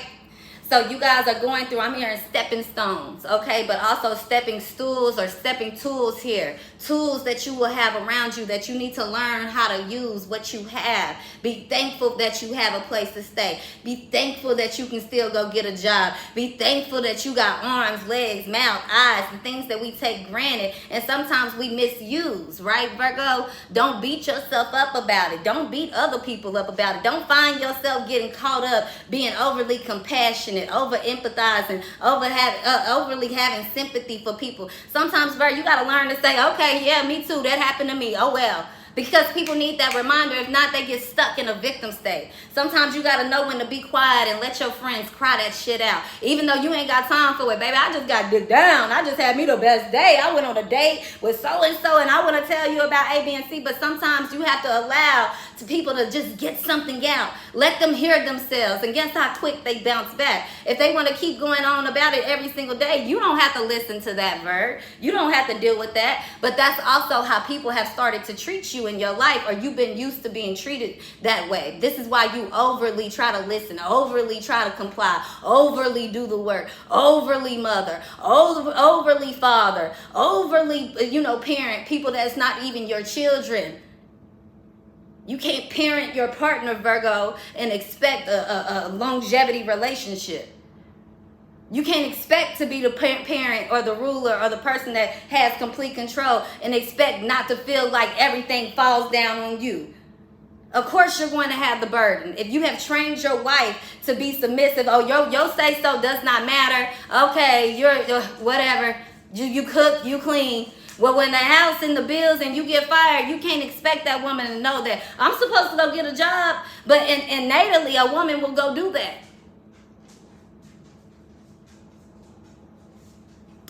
So you guys are going through, I'm hearing stepping stones, okay? But also stepping stools or stepping tools here. tools that you will have around you that you need to learn how to use what you have. Be thankful that you have a place to stay. Be thankful that you can still go get a job. Be thankful that you got arms, legs, mouth, eyes, the things that we take granted and sometimes we misuse, right, Virgo? Don't beat yourself up about it. Don't beat other people up about it. Don't find yourself getting caught up being overly compassionate, over empathizing, overly having sympathy for people. Sometimes, Virgo, you got to learn to say, okay, yeah, me too. That happened to me. Oh, well. Because people need that reminder. If not, they get stuck in a victim state. Sometimes you got to know when to be quiet and let your friends cry that shit out. Even though you ain't got time for it, baby. I just got digged down. I just had me the best day. I went on a date with so-and-so, and I want to tell you about A, B, and C. But sometimes you have to allow to people to just get something out. Let them hear themselves. And guess how quick they bounce back. If they want to keep going on about it every single day, you don't have to listen to that, Virg. You don't have to deal with that. But that's also how people have started to treat you in your life, or you've been used to being treated that way. This is why you overly try to listen, overly try to comply, overly do the work, overly mother, overly father, overly, parent people that's not even your children. You can't parent your partner, Virgo, and expect a longevity relationship. You can't expect to be the parent or the ruler or the person that has complete control and expect not to feel like everything falls down on you. Of course you're going to have the burden. If you have trained your wife to be submissive, oh, your say-so does not matter. Okay, you're whatever. You cook, you clean. Well, when the house and the bills and you get fired, you can't expect that woman to know that I'm supposed to go get a job. But innately, a woman will go do that.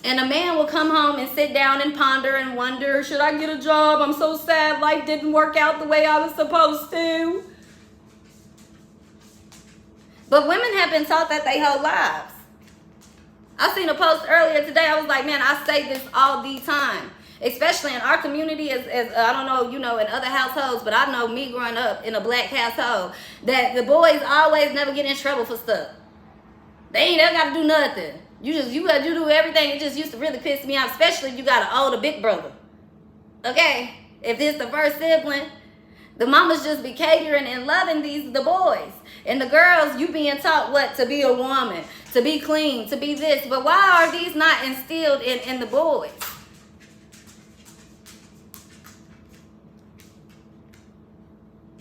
And a man will come home and sit down and ponder and wonder, should I get a job? I'm so sad life didn't work out the way I was supposed to. But women have been taught that their whole lives. I seen a post earlier today. I was like, man, I say this all the time. Especially in our community, as I don't know, in other households, but I know me growing up in a black household, that the boys always never get in trouble for stuff. They ain't never got to do nothing. You got to do everything. It just used to really piss me off, especially if you got an older big brother. Okay? If this the first sibling, the mamas just be catering and loving the boys. And the girls, you being taught what? To be a woman, to be clean, to be this. But why are these not instilled in the boys?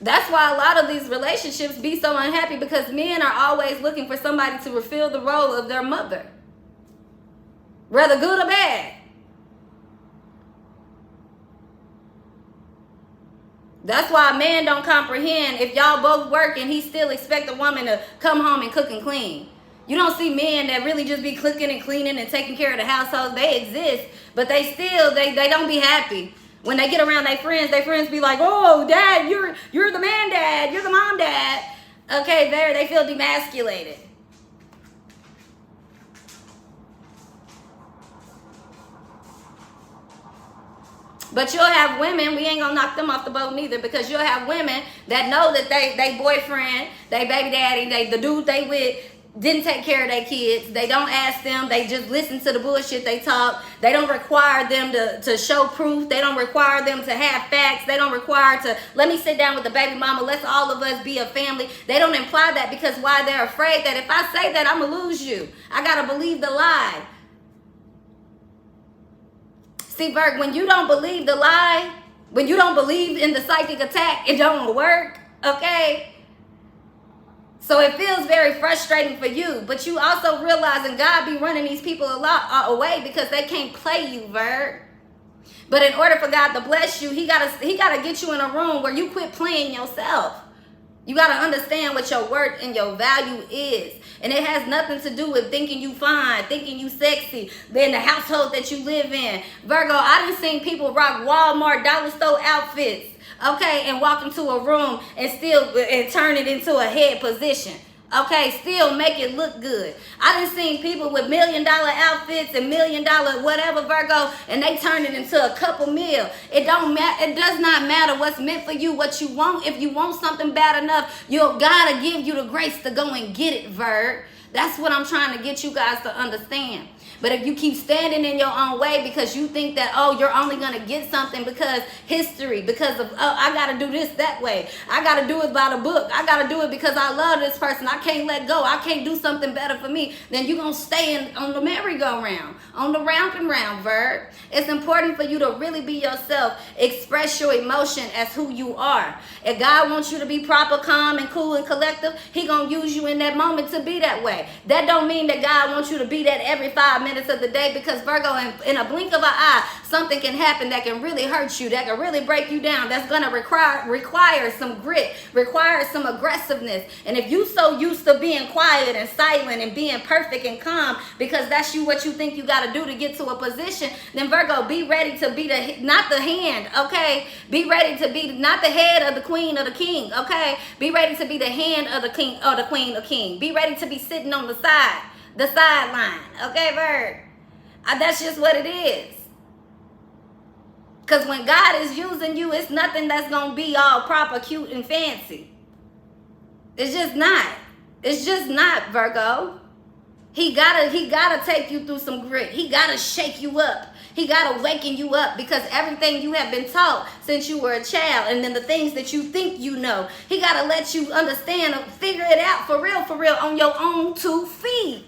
That's why a lot of these relationships be so unhappy, because men are always looking for somebody to fulfill the role of their mother. Whether good or bad. That's why a man don't comprehend if y'all both work and he still expect a woman to come home and cook and clean. You don't see men that really just be cooking and cleaning and taking care of the household. They exist, but they don't be happy. When they get around their friends be like, oh, dad, you're the man dad, you're the mom dad. Okay, they feel demasculated. But you'll have women, we ain't gonna knock them off the boat neither, because you'll have women that know that they boyfriend, they baby daddy, the dude they with didn't take care of their kids. They don't ask them. They just listen to the bullshit they talk. They don't require them to show proof. They don't require them to have facts. They don't require to, let me sit down with the baby mama. Let's all of us be a family. They don't imply that, because why? They're afraid that if I say that, I'm going to lose you. I got to believe the lie. See, Virg, when you don't believe the lie, when you don't believe in the psychic attack, it don't work, okay? So it feels very frustrating for you, but you also realizing God be running these people a lot away because they can't play you, Virg. But in order for God to bless you, he gotta get you in a room where you quit playing yourself. You got to understand what your worth and your value is. And it has nothing to do with thinking you fine, thinking you sexy, in the household that you live in. Virgo, I done seen people rock Walmart dollar store outfits, okay, and walk into a room and turn it into a head position. Okay, still make it look good. I done seen people with $1 million outfits and $1 million whatever, Virgo, and they turn it into a couple mil. It don't matter. It does not matter what's meant for you, what you want. If you want something bad enough, God to give you the grace to go and get it, Virg. That's what I'm trying to get you guys to understand. But if you keep standing in your own way because you think that, oh, you're only going to get something because history, because of, oh, I got to do this that way. I got to do it by the book. I got to do it because I love this person. I can't let go. I can't do something better for me. Then you're going to stay on the merry-go-round, on the round and round, Virg. It's important for you to really be yourself. Express your emotion as who you are. If God wants you to be proper, calm, and cool and collective, he going to use you in that moment to be that way. That don't mean that God wants you to be that every 5 minutes of the day, because Virgo, in a blink of an eye, something can happen that can really hurt you, that can really break you down, that's going to require some grit, require some aggressiveness. And if you so used to being quiet and silent and being perfect and calm because that's what you think you got to do to get to a position, then Virgo, be ready to be not the hand, okay? Be ready to be not the head of the queen or the king, okay? Be ready to be the hand of the king or the queen or king. Be ready to be sitting on the sideline, okay, Virg? That's just what it is. Because when God is using you, it's nothing that's going to be all proper, cute, and fancy. It's just not. It's just not, Virgo. He gotta take you through some grit. He gotta shake you up. He gotta waken you up, because everything you have been taught since you were a child, and then the things that you think you know, he gotta let you understand, figure it out for real, on your own 2 feet.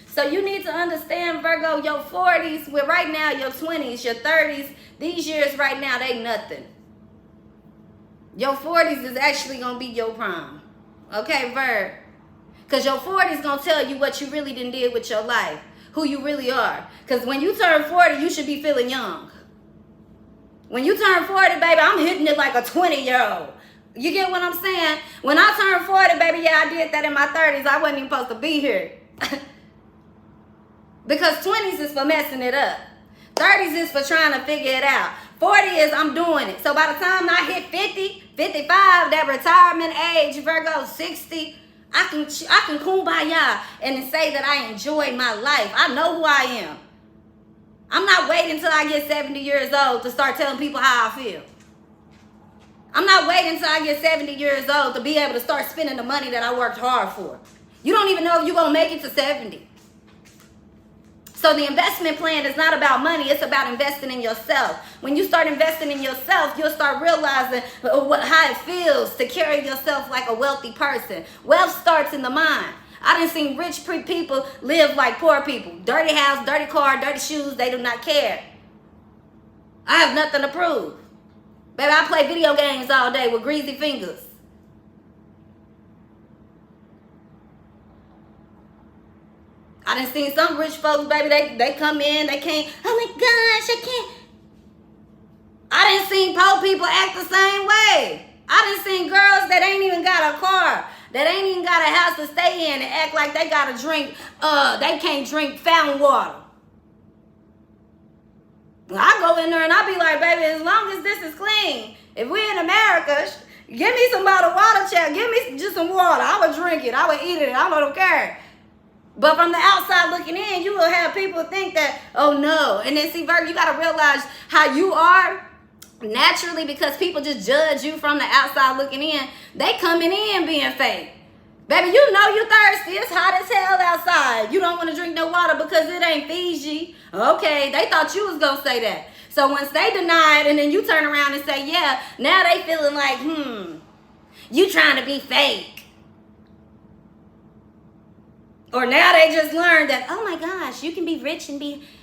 So you need to understand, Virgo, your 40s, well, right now, your 20s, your 30s, these years right now, they nothing. Your 40s is actually going to be your prime. Okay, Virg? Because your 40s going to tell you what you really did with your life, who you really are. Because when you turn 40, you should be feeling young. When you turn 40, baby, I'm hitting it like a 20-year-old. You get what I'm saying? When I turned 40, baby, yeah, I did that in my 30s. I wasn't even supposed to be here. Because 20s is for messing it up. 30s is for trying to figure it out. 40 is I'm doing it. So by the time I hit 50, 55, that retirement age, Virgo, 60, I can kumbaya and say that I enjoy my life. I know who I am. I'm not waiting until I get 70 years old to start telling people how I feel. I'm not waiting until I get 70 years old to be able to start spending the money that I worked hard for. You don't even know if you're going to make it to 70. So the investment plan is not about money. It's about investing in yourself. When you start investing in yourself, you'll start realizing how it feels to carry yourself like a wealthy person. Wealth starts in the mind. I done seen rich people live like poor people. Dirty house, dirty car, dirty shoes. They do not care. I have nothing to prove. Baby, I play video games all day with greasy fingers. I done seen some rich folks, baby, they come in, they can't, oh my gosh, I can't. I done seen poor people act the same way. I done seen girls that ain't even got a car, that ain't even got a house to stay in, and act like they gotta drink, they can't drink fountain water. I go in there and I be like, baby, as long as this is clean, if we in America, give me some bottled water, child. Give me just some water. I would drink it. I would eat it. I don't care. But from the outside looking in, you will have people think that, oh no. And then see, Virgo, you got to realize how you are naturally, because people just judge you from the outside looking in. They coming in being fake. Baby, you know you thirsty. It's hot as hell outside. You don't want to drink no water because it ain't Fiji. Okay, they thought you was going to say that. So once they denied and then you turn around and say, yeah, now they feeling like, you trying to be fake. Or now they just learned that, oh my gosh, you can be rich and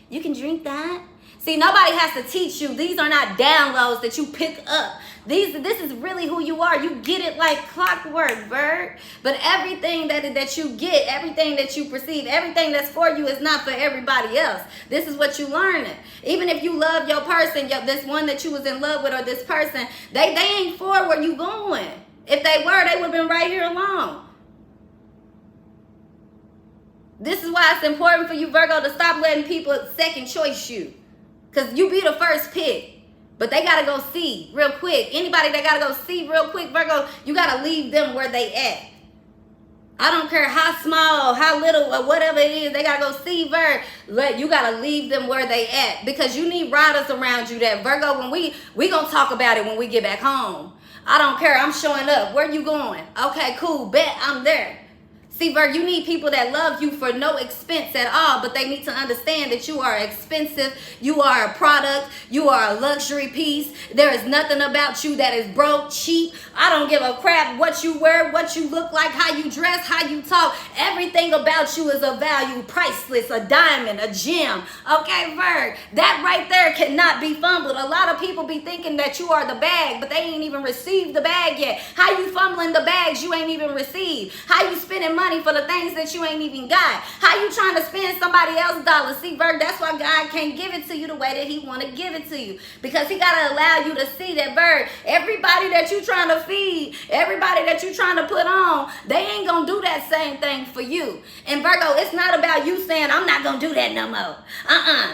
you can drink that. See, nobody has to teach you. These are not downloads that you pick up. This is really who you are. You get it like clockwork, Virg. But everything that you get, everything that you perceive, everything that's for you is not for everybody else. This is what you learning. Even if you love your person, this one that you was in love with, or this person, they ain't for where you going. If they were, they would have been right here alone. This is why it's important for you, Virgo, to stop letting people second choice you. Because you be the first pick. But they got to go see real quick. Anybody that got to go see real quick, Virgo, you got to leave them where they at. I don't care how small, how little, or whatever it is, they gotta go see Virgo. You gotta leave them where they at, because you need riders around you that Virgo, when we gonna talk about it when we get back home. I don't care, I'm showing up. Where you going? Okay, cool, bet, I'm there. See, Virgo, you need people that love you for no expense at all, but they need to understand that you are expensive, you are a product, you are a luxury piece. There is nothing about you that is broke, cheap. I don't give a crap what you wear, what you look like, how you dress, how you talk. Everything about you is of value, priceless, a diamond, a gem. Okay, Virgo, that right there cannot be fumbled. A lot of people be thinking that you are the bag, but they ain't even received the bag yet. How you fumbling the bags you ain't even received? How you spending money for the things that you ain't even got? How you trying to spend somebody else's dollars? See, Virgo, that's why God can't give it to you the way that he want to give it to you, because he got to allow you to see that, Virgo, everybody that you trying to feed, everybody that you trying to put on, they ain't gonna do that same thing for you. And Virgo, it's not about you saying, I'm not gonna do that no more.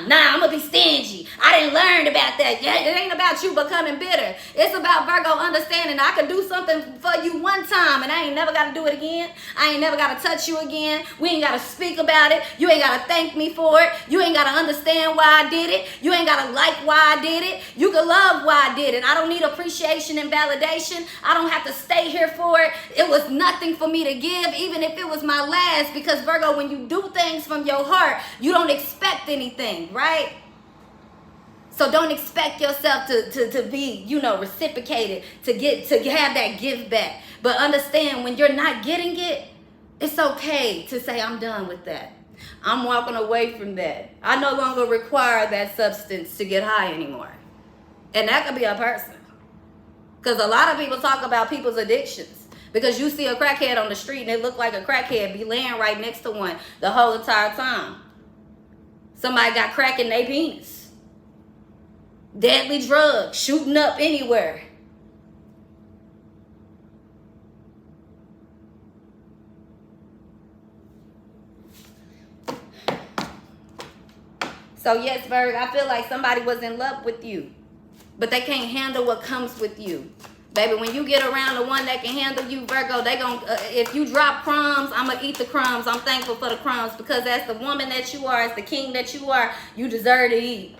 Nah, I'm gonna be stingy. I didn't learn about that. Yeah, it ain't about you becoming bitter. It's about, Virgo, understanding I could do something for you one time and I ain't never got to do it again. I ain't never got to touch you again. We ain't got to speak about it. You ain't got to thank me for it. You ain't got to understand why I did it. You ain't got to like why I did it. You can love why I did it. I don't need appreciation and validation. I don't have to stay here for it. It was nothing for me to give, even if it was my last, because Virgo, when you do things from your heart, you don't expect anything, right? So don't expect yourself to be, reciprocated, to have that give back. But understand, when you're not getting it, it's okay to say, I'm done with that. I'm walking away from that. I no longer require that substance to get high anymore. And that could be a person. Because a lot of people talk about people's addictions. Because you see a crackhead on the street and it look like a crackhead be laying right next to one the whole entire time. Somebody got crack in their penis. Deadly drug shooting up anywhere. So yes, Virgo, I feel like somebody was in love with you, but they can't handle what comes with you. Baby, when you get around the one that can handle you, Virgo, they gon' if you drop crumbs, I'm gonna eat the crumbs. I'm thankful for the crumbs, because as the woman that you are, as the king that you are, you deserve to eat.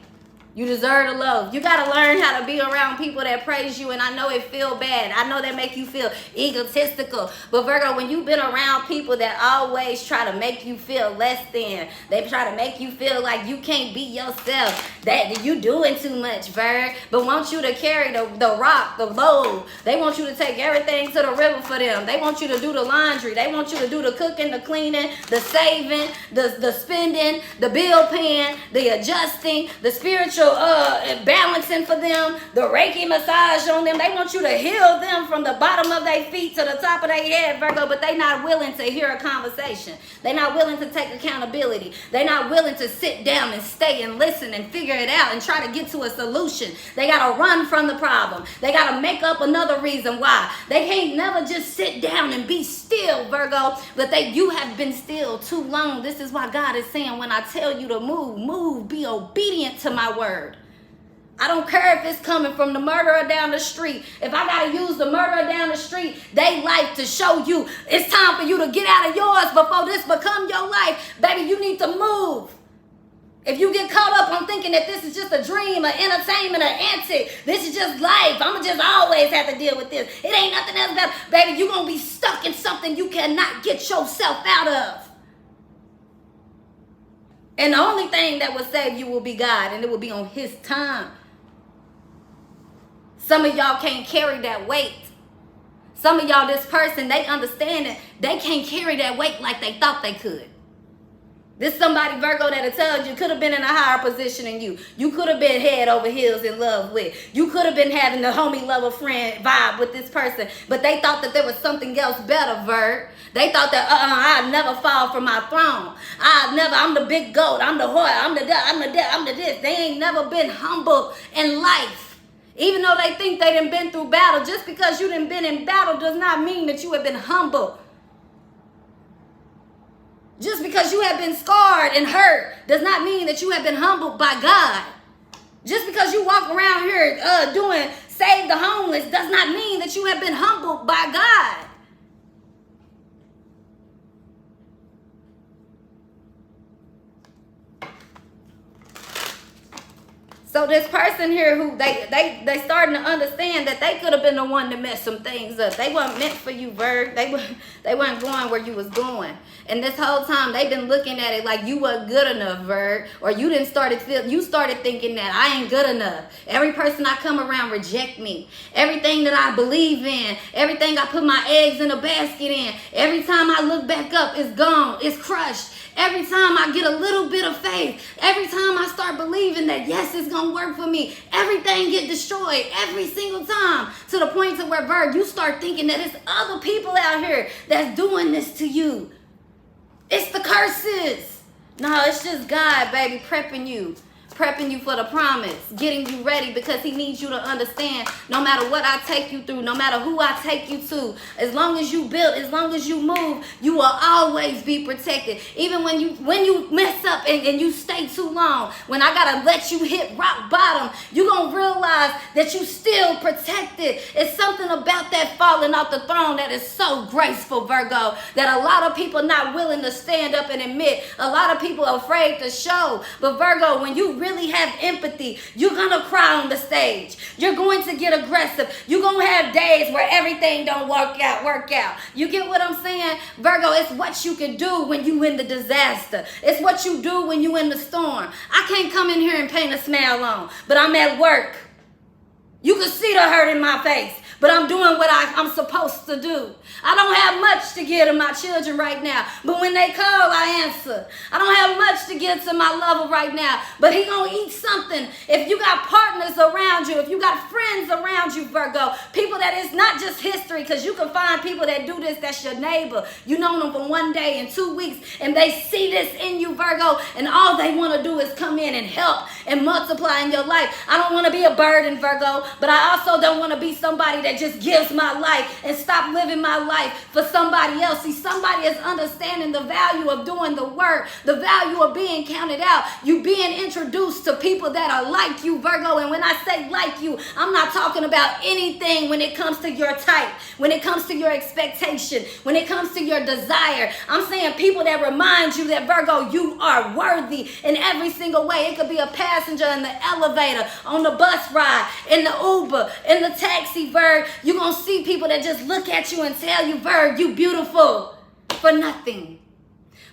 You deserve to love. You got to learn how to be around people that praise you. And I know it feel bad. I know that make you feel egotistical. But Virgo, when you've been around people that always try to make you feel less than, they try to make you feel like you can't be yourself, that you doing too much, Virgo, but want you to carry the rock, the load. They want you to take everything to the river for them. They want you to do the laundry. They want you to do the cooking, the cleaning, the saving, the spending, the bill paying, the adjusting, the spiritual balancing for them, the Reiki massage on them. They want you to heal them from the bottom of their feet to the top of their head, Virgo, but they not willing to hear a conversation. They're not willing to take accountability. They're not willing to sit down and stay and listen and figure it out and try to get to a solution. They got to run from the problem. They got to make up another reason why. They can't never just sit down and be still, Virgo, but you have been still too long. This is why God is saying, when I tell you to move, move, be obedient to my word. I don't care if it's coming from the murderer down the street. If I got to use the murderer down the street, they life to show you it's time for you to get out of yours before this become your life. Baby, you need to move. If you get caught up on thinking that this is just a dream, an entertainment, an antic, this is just life, I'm going to just always have to deal with this. It ain't nothing else about, baby, you're going to be stuck in something you cannot get yourself out of. And the only thing that will save you will be God, and it will be on his time. Some of y'all can't carry that weight. Some of y'all, this person, they understand it. They can't carry that weight like they thought they could. This somebody, Virgo, that'll tell you could have been in a higher position than you. You could have been head over heels in love with. You could have been having the homie lover friend vibe with this person. But they thought that there was something else better, Virg. They thought that, I'd never fall from my throne. I'm the big goat. I'm the whore. I'm the this. They ain't never been humble in life. Even though they think they done been through battle, just because you done been in battle does not mean that you have been humble. Just because you have been scarred and hurt does not mean that you have been humbled by God. Just because you walk around here doing save the homeless does not mean that you have been humbled by God. So this person here who they starting to understand that they could have been the one to mess some things up. They weren't meant for you, Virg. They weren't going where you was going. And this whole time they've been looking at it like you weren't good enough, Virg. Or you started thinking that I ain't good enough. Every person I come around reject me. Everything that I believe in, everything I put my eggs in a basket in, every time I look back up, it's gone. It's crushed. Every time I get a little bit of faith, every time I start believing that, yes, it's going to work for me, everything get destroyed every single time, to the point to where, Virg, you start thinking that it's other people out here that's doing this to you. It's the curses. No, it's just God, baby, prepping you for the promise, getting you ready, because he needs you to understand, no matter what I take you through, no matter who I take you to, as long as you build, as long as you move, you will always be protected. Even when you mess up and you stay too long, when I gotta let you hit rock bottom, you're gonna realize that you still protected. It's something about that falling off the throne that is so graceful, Virgo, that a lot of people not willing to stand up and admit. A lot of people are afraid to show. But Virgo, when you really have empathy, you're gonna cry on the stage. You're going to get aggressive. You're gonna have days where everything don't work out. You get what I'm saying? Virgo, it's what you can do when you in the disaster. It's what you do when you in the storm. I can't come in here and paint a smile on, but I'm at work. You can see the hurt in my face, but I'm doing what I'm supposed to do. I don't have much to give to my children right now, but when they call, I answer. I don't have much to give to my lover right now, but he gonna eat something. If you got partners around you, if you got friends around you, Virgo, people that is not just history, because you can find people that do this, that's your neighbor. You know them for 1 day and 2 weeks, and they see this in you, Virgo, and all they want to do is come in and help and multiply in your life. I don't want to be a burden, Virgo, but I also don't want to be somebody that just gives my life and stop living my life for somebody else. See, somebody is understanding the value of doing the work, the value of being counted out. You being introduced to people that are like you, Virgo. And when I say like you, I'm not talking about anything when it comes to your type, when it comes to your expectation, when it comes to your desire. I'm saying people that remind you that, Virgo, you are worthy in every single way. It could be a passenger in the elevator, on the bus ride, in the Uber, in the taxi, Virg. You're going to see people that just look at you and tell you, Virg, you beautiful for nothing.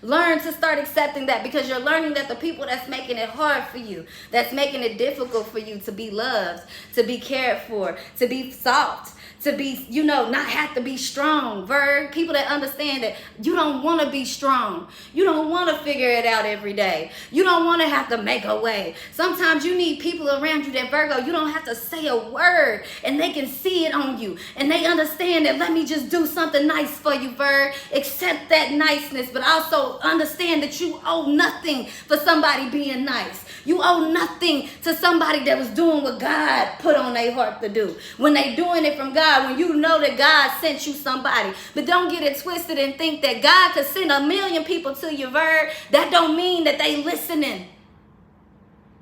Learn to start accepting that, because you're learning that the people that's making it hard for you, that's making it difficult for you to be loved, to be cared for, to be soft, to be, not have to be strong, Virg. People that understand that you don't want to be strong. You don't want to figure it out every day. You don't want to have to make a way. Sometimes you need people around you that, Virgo, you don't have to say a word and they can see it on you. And they understand that, let me just do something nice for you, Virg. Accept that niceness, but also understand that you owe nothing for somebody being nice. You owe nothing to somebody that was doing what God put on their heart to do. When they doing it from God, when you know that God sent you somebody. But don't get it twisted and think that God could send 1 million people to you, Virg. That don't mean that they listening.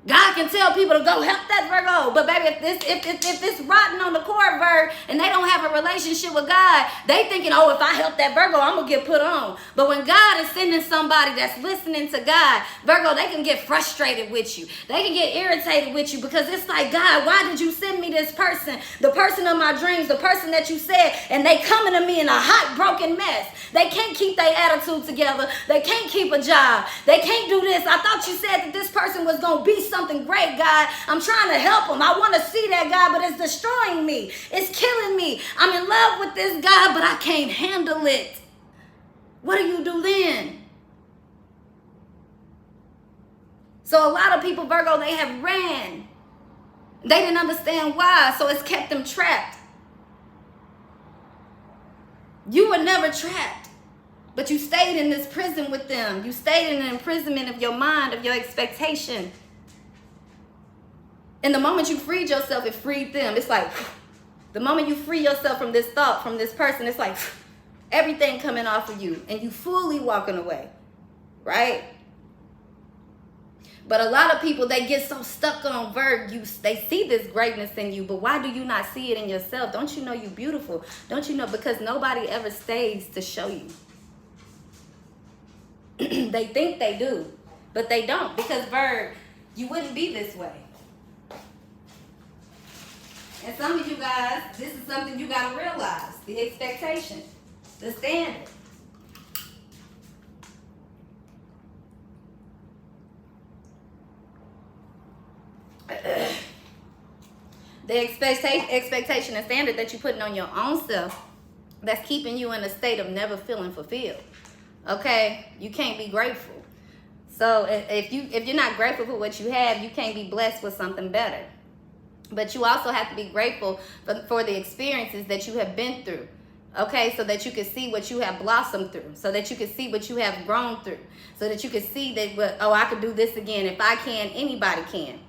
God can tell people to go help that Virgo, but baby, if it's rotten on the core, Virg, and they don't have a relationship with God, they thinking, oh, if I help that Virgo, I'm gonna get put on. But when God is sending somebody that's listening to God, Virgo, they can get frustrated with you. They can get irritated with you, because it's like, God, why did you send me this person, the person of my dreams, the person that you said, and they coming to me in a hot, broken mess. They can't keep their attitude together. They can't keep a job. They can't do this. I thought you said that this person was gonna be something great, God. I'm trying to help them. I want to see that, God, but it's destroying me. It's killing me. I'm in love with this God, but I can't handle it. What do you do then? So a lot of people, Virgo, they have ran. They didn't understand why, so it's kept them trapped. You were never trapped, but you stayed in this prison with them. You stayed in an imprisonment of your mind, of your expectation. And the moment you freed yourself, it freed them. It's like, the moment you free yourself from this thought, from this person, it's like everything coming off of you and you fully walking away, right? But a lot of people, they get so stuck on Virg. They see this greatness in you, but why do you not see it in yourself? Don't you know you're beautiful? Don't you know? Because nobody ever stays to show you. They think they do, but they don't. Because Virg, you wouldn't be this way. And some of you guys, this is something you got to realize. The expectation. The standard. The expectation and standard that you're putting on your own self, that's keeping you in a state of never feeling fulfilled. Okay? You can't be grateful. So if you're not grateful for what you have, you can't be blessed with something better. But you also have to be grateful for the experiences that you have been through. Okay, so that you can see what you have blossomed through, so that you can see what you have grown through, so that you can see that, oh, I could do this again. If I can, anybody can.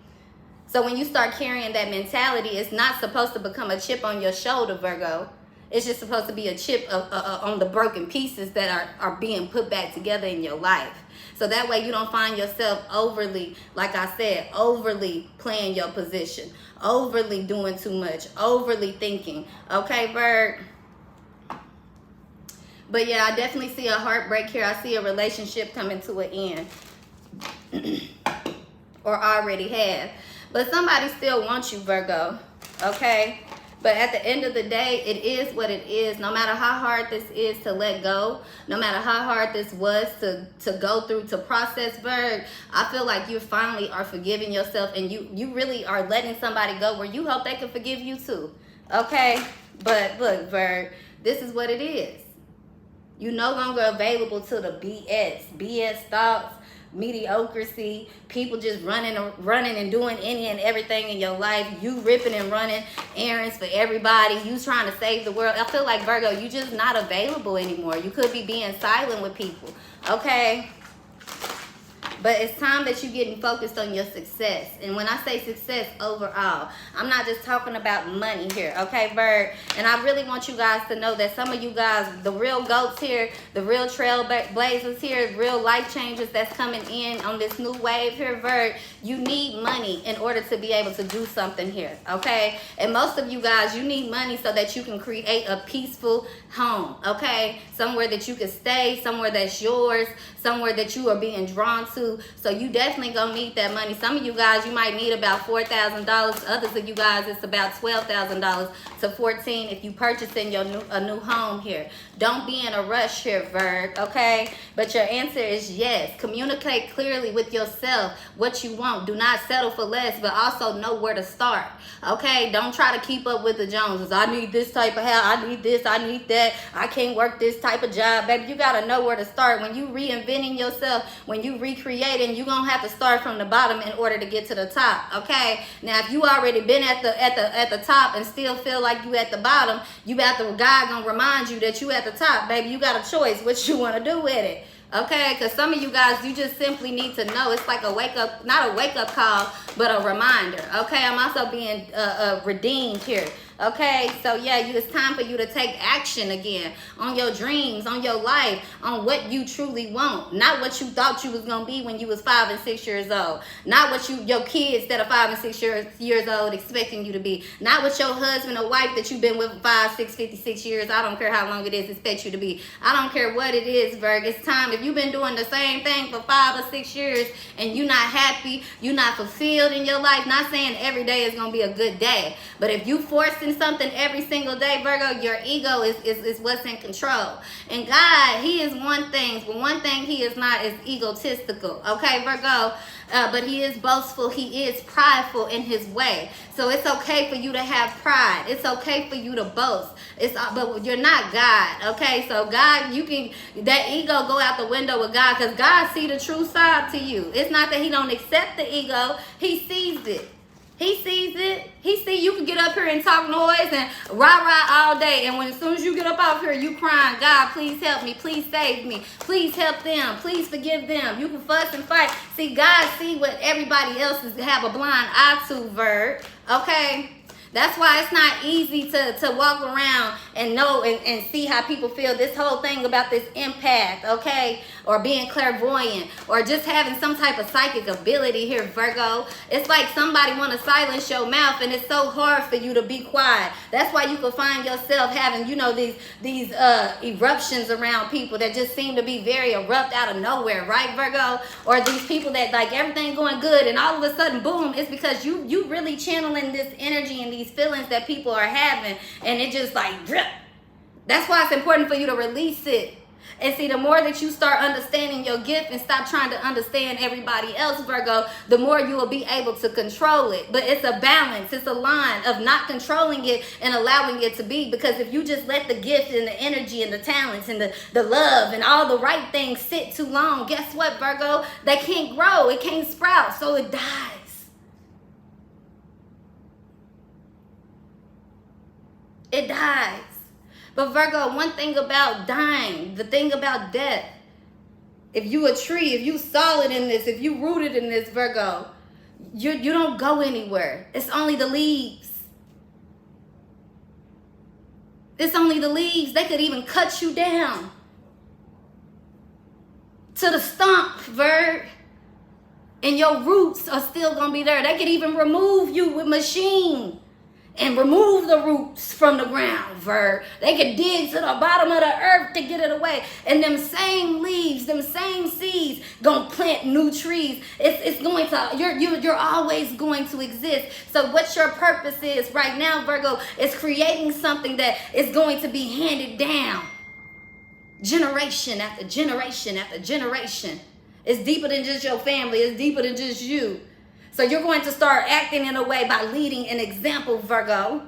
So when you start carrying that mentality, it's not supposed to become a chip on your shoulder, Virgo. It's just supposed to be a chip on the broken pieces that are being put back together in your life. So that way you don't find yourself overly, like I said, overly playing your position, overly doing too much, overly thinking. Okay, Virg? But yeah, I definitely see a heartbreak here. I see a relationship coming to an end. Or already have. But somebody still wants you, Virgo. Okay? But at the end of the day, it is what it is. No matter how hard this is to let go, no matter how hard this was to go through, to process, Virg, I feel like you finally are forgiving yourself, and you really are letting somebody go where you hope they can forgive you too. Okay? But look, Virg, this is what it is. You're no longer available to the BS thoughts, mediocrity, people just running and doing any and everything in your life. You ripping and running errands for everybody. You trying to save the world. I feel like, Virgo, you just not available anymore. You could be being silent with people, okay? But it's time that you're getting focused on your success. And when I say success overall, I'm not just talking about money here, okay, Virg? And I really want you guys to know that some of you guys, the real goats here, the real trailblazers here, real life changers that's coming in on this new wave here, Virg, you need money in order to be able to do something here, okay? And most of you guys, you need money so that you can create a peaceful home, okay? Somewhere that you can stay, somewhere that's yours, somewhere that you are being drawn to. So you definitely gonna need that money. Some of you guys, you might need about $4,000. Others of you guys, it's about $12,000 to $14,000 if you purchasing a new home here. Don't be in a rush here, Virg, okay? But your answer is yes. Communicate clearly with yourself what you want. Do not settle for less, but also know where to start, okay? Don't try to keep up with the Joneses. I need this type of house. I need this. I need that. I can't work this type of job. Baby, you got to know where to start. When you reinventing yourself, when you recreating, you're going to have to start from the bottom in order to get to the top, okay? Now, if you already been at the top and still feel like you at the bottom, God going to remind you that you at the top, baby. You got a choice what you want to do with it. Okay, because some of you guys, you just simply need to know. It's like a wake up, not a wake up call, but a reminder. Okay, I'm also being redeemed here. Okay, so yeah, it's time for you to take action again on your dreams, on your life, on what you truly want. Not what you thought you was going to be when you was 5 and 6 years old. Not what your kids that are 5 and 6 years old expecting you to be. Not what your husband or wife that you've been with 5, 6, 56 years, I don't care how long it is, expect you to be. I don't care what it is, Virg. It's time. If you've been doing the same thing for 5 or 6 years and you're not happy, you're not fulfilled in your life, not saying every day is going to be a good day, but if you forcing something every single day, Virgo, your ego is what's in control. And God, he is one thing, but one thing he is not is egotistical, okay, Virgo? But he is boastful. He is prideful in his way. So it's okay for you to have pride. It's okay for you to boast. But you're not God, okay? So God, you can, that ego go out the window with God, because God see the true side to you. It's not that he don't accept the ego. He sees it. He sees it. He see you can get up here and talk noise and rah-rah all day. And as soon as you get up off here, you crying, God, please help me. Please save me. Please help them. Please forgive them. You can fuss and fight. See, God see what everybody else have a blind eye to, Virg. Okay? That's why it's not easy to walk around and know and see how people feel. This whole thing about this empath, okay, or being clairvoyant, or just having some type of psychic ability here, Virgo. It's like somebody want to silence your mouth, and it's so hard for you to be quiet. That's why you can find yourself having, you know, these eruptions around people that just seem to be very erupt out of nowhere, right, Virgo? Or these people that like everything going good, and all of a sudden, boom, it's because you really channeling this energy and these feelings that people are having, and it just like drip. That's why it's important for you to release it. And see, the more that you start understanding your gift and stop trying to understand everybody else, Virgo, the more you will be able to control it. But it's a balance. It's a line of not controlling it and allowing it to be. Because if you just let the gift and the energy and the talents and the love and all the right things sit too long, guess what, Virgo? They can't grow. It can't sprout. So it dies. It dies. But Virgo, one thing about dying, the thing about death, if you a tree, if you solid in this, if you rooted in this, Virgo, you don't go anywhere. It's only the leaves. It's only the leaves. They could even cut you down to the stump, Virg. And your roots are still going to be there. They could even remove you with machine. And remove the roots from the ground, Virg. They could dig to the bottom of the earth to get it away. And them same leaves, them same seeds, gonna plant new trees. It's going to, you're always going to exist. So what your purpose is right now, Virgo, is creating something that is going to be handed down. Generation after generation after generation. It's deeper than just your family. It's deeper than just you. So you're going to start acting in a way by leading an example, Virgo.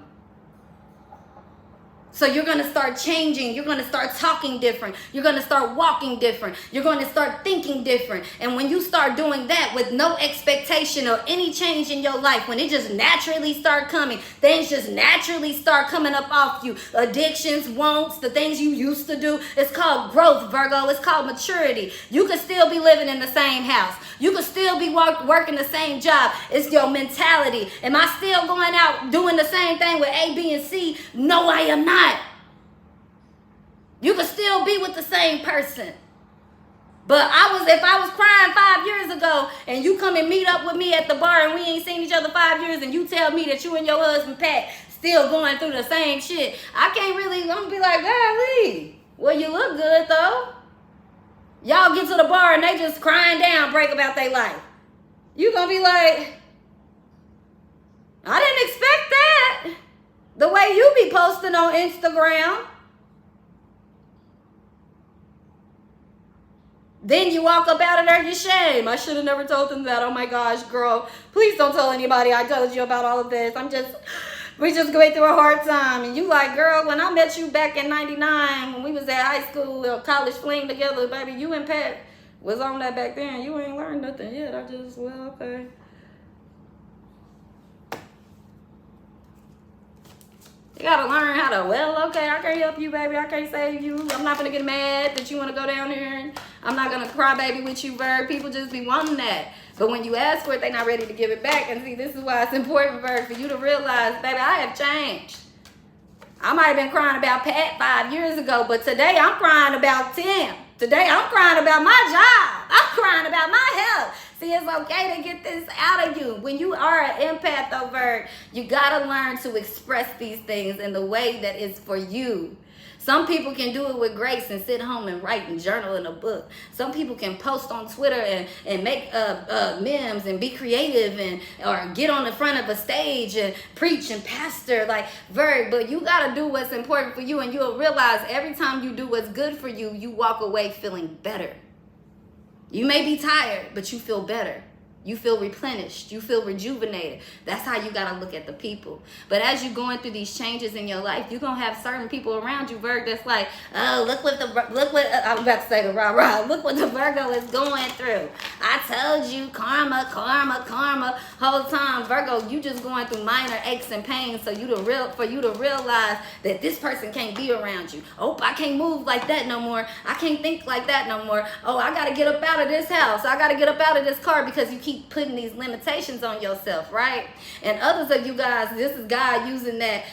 So you're going to start changing. You're going to start talking different. You're going to start walking different. You're going to start thinking different. And when you start doing that with no expectation or any change in your life, when it just naturally start coming, things just naturally start coming up off you. Addictions, wants, the things you used to do. It's called growth, Virgo. It's called maturity. You could still be living in the same house. You could still be working the same job. It's your mentality. Am I still going out doing the same thing with A, B, and C? No, I am not. You could still be with the same person. But if I was crying 5 years ago and you come and meet up with me at the bar and we ain't seen each other 5 years and you tell me that you and your husband Pat still going through the same shit, I'm gonna be like, golly, well, you look good though. Y'all get to the bar and they just crying down, break about their life. You gonna be like, I didn't expect that. The way you be posting on Instagram. Then you walk up out of there, you shame. I should have never told them that. Oh my gosh, girl. Please don't tell anybody I told you about all of this. We just going through a hard time. And you like, girl, when I met you back in 99, when we was at high school or college fling together, baby, you and Pat was on that back then. You ain't learned nothing yet. Well, okay. You gotta learn how to, well, okay, I can't help you, baby. I can't save you. I'm not gonna get mad that you wanna go down here. And I'm not gonna cry baby with you, Virg. People just be wanting that. But when you ask for it, they're not ready to give it back. And see, this is why it's important, Virg, for you to realize, baby, I have changed. I might have been crying about Pat 5 years ago, but today I'm crying about Tim. Today I'm crying about my job. I'm crying about my health. See, it's okay to get this out of you. When you are an empath, though, Virg, you gotta learn to express these things in the way that is for you. Some people can do it with grace and sit home and write and journal in a book. Some people can post on Twitter and make memes and be creative or get on the front of a stage and preach and pastor like Virg. But you got to do what's important for you, and you'll realize every time you do what's good for you, you walk away feeling better. You may be tired, but you feel better. You feel replenished. You feel rejuvenated. That's how you got to look at the people. But as you're going through these changes in your life, you're going to have certain people around you, Virg, that's like, oh, look what I'm about to say the rah-rah. Look what the Virgo is going through. I told you, karma, karma, karma. Whole time, Virgo, you just going through minor aches and pains for you to realize that this person can't be around you. Oh, I can't move like that no more. I can't think like that no more. Oh, I got to get up out of this house. I got to get up out of this car because you keep keep putting these limitations on yourself, right? And others of you guys, this is God using that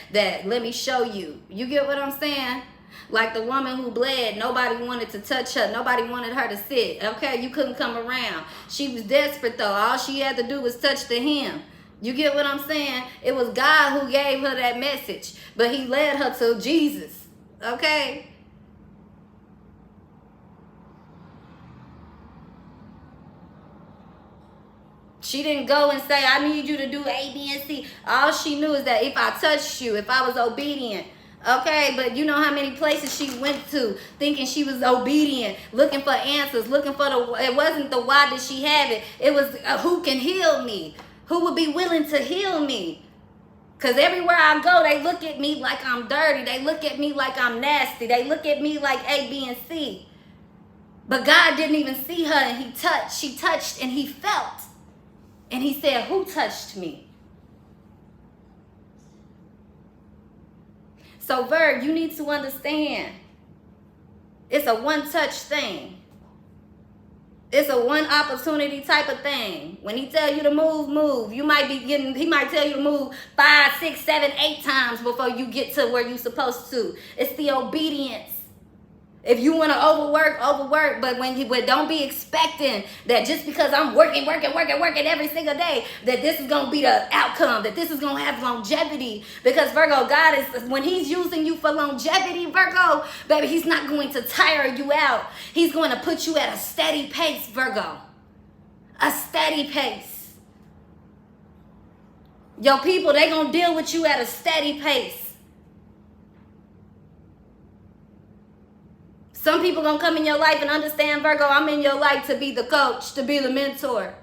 let me show you. You get what I'm saying? Like the woman who bled, nobody wanted to touch her. Nobody wanted her to sit. Okay, you couldn't come around. She was desperate though. All she had to do was touch the hem. You get what I'm saying? It was God who gave her that message, but he led her to Jesus. Okay? She didn't go and say, I need you to do A, B, and C. All she knew is that if I touched you, if I was obedient, okay, but you know how many places she went to thinking she was obedient, looking for answers, looking for it wasn't the why did she have it. It was who can heal me? Who would be willing to heal me? Because everywhere I go, they look at me like I'm dirty. They look at me like I'm nasty. They look at me like A, B, and C. But God didn't even see her, and she touched, and he felt. And he said, who touched me? So, Virg, you need to understand, it's a one-touch thing. It's a one opportunity type of thing. When he tell you to move, move. You might be getting, he might tell you to move 5, 6, 7, 8 times before you get to where you're supposed to. It's the obedience. If you want to overwork, but don't be expecting that just because I'm working every single day, that this is going to be the outcome, that this is going to have longevity. Because Virgo, God is, when he's using you for longevity, Virgo, baby, he's not going to tire you out. He's going to put you at a steady pace, Virgo. A steady pace. Your people, they going to deal with you at a steady pace. Some people gonna come in your life and understand, Virgo, I'm in your life to be the coach, to be the mentor,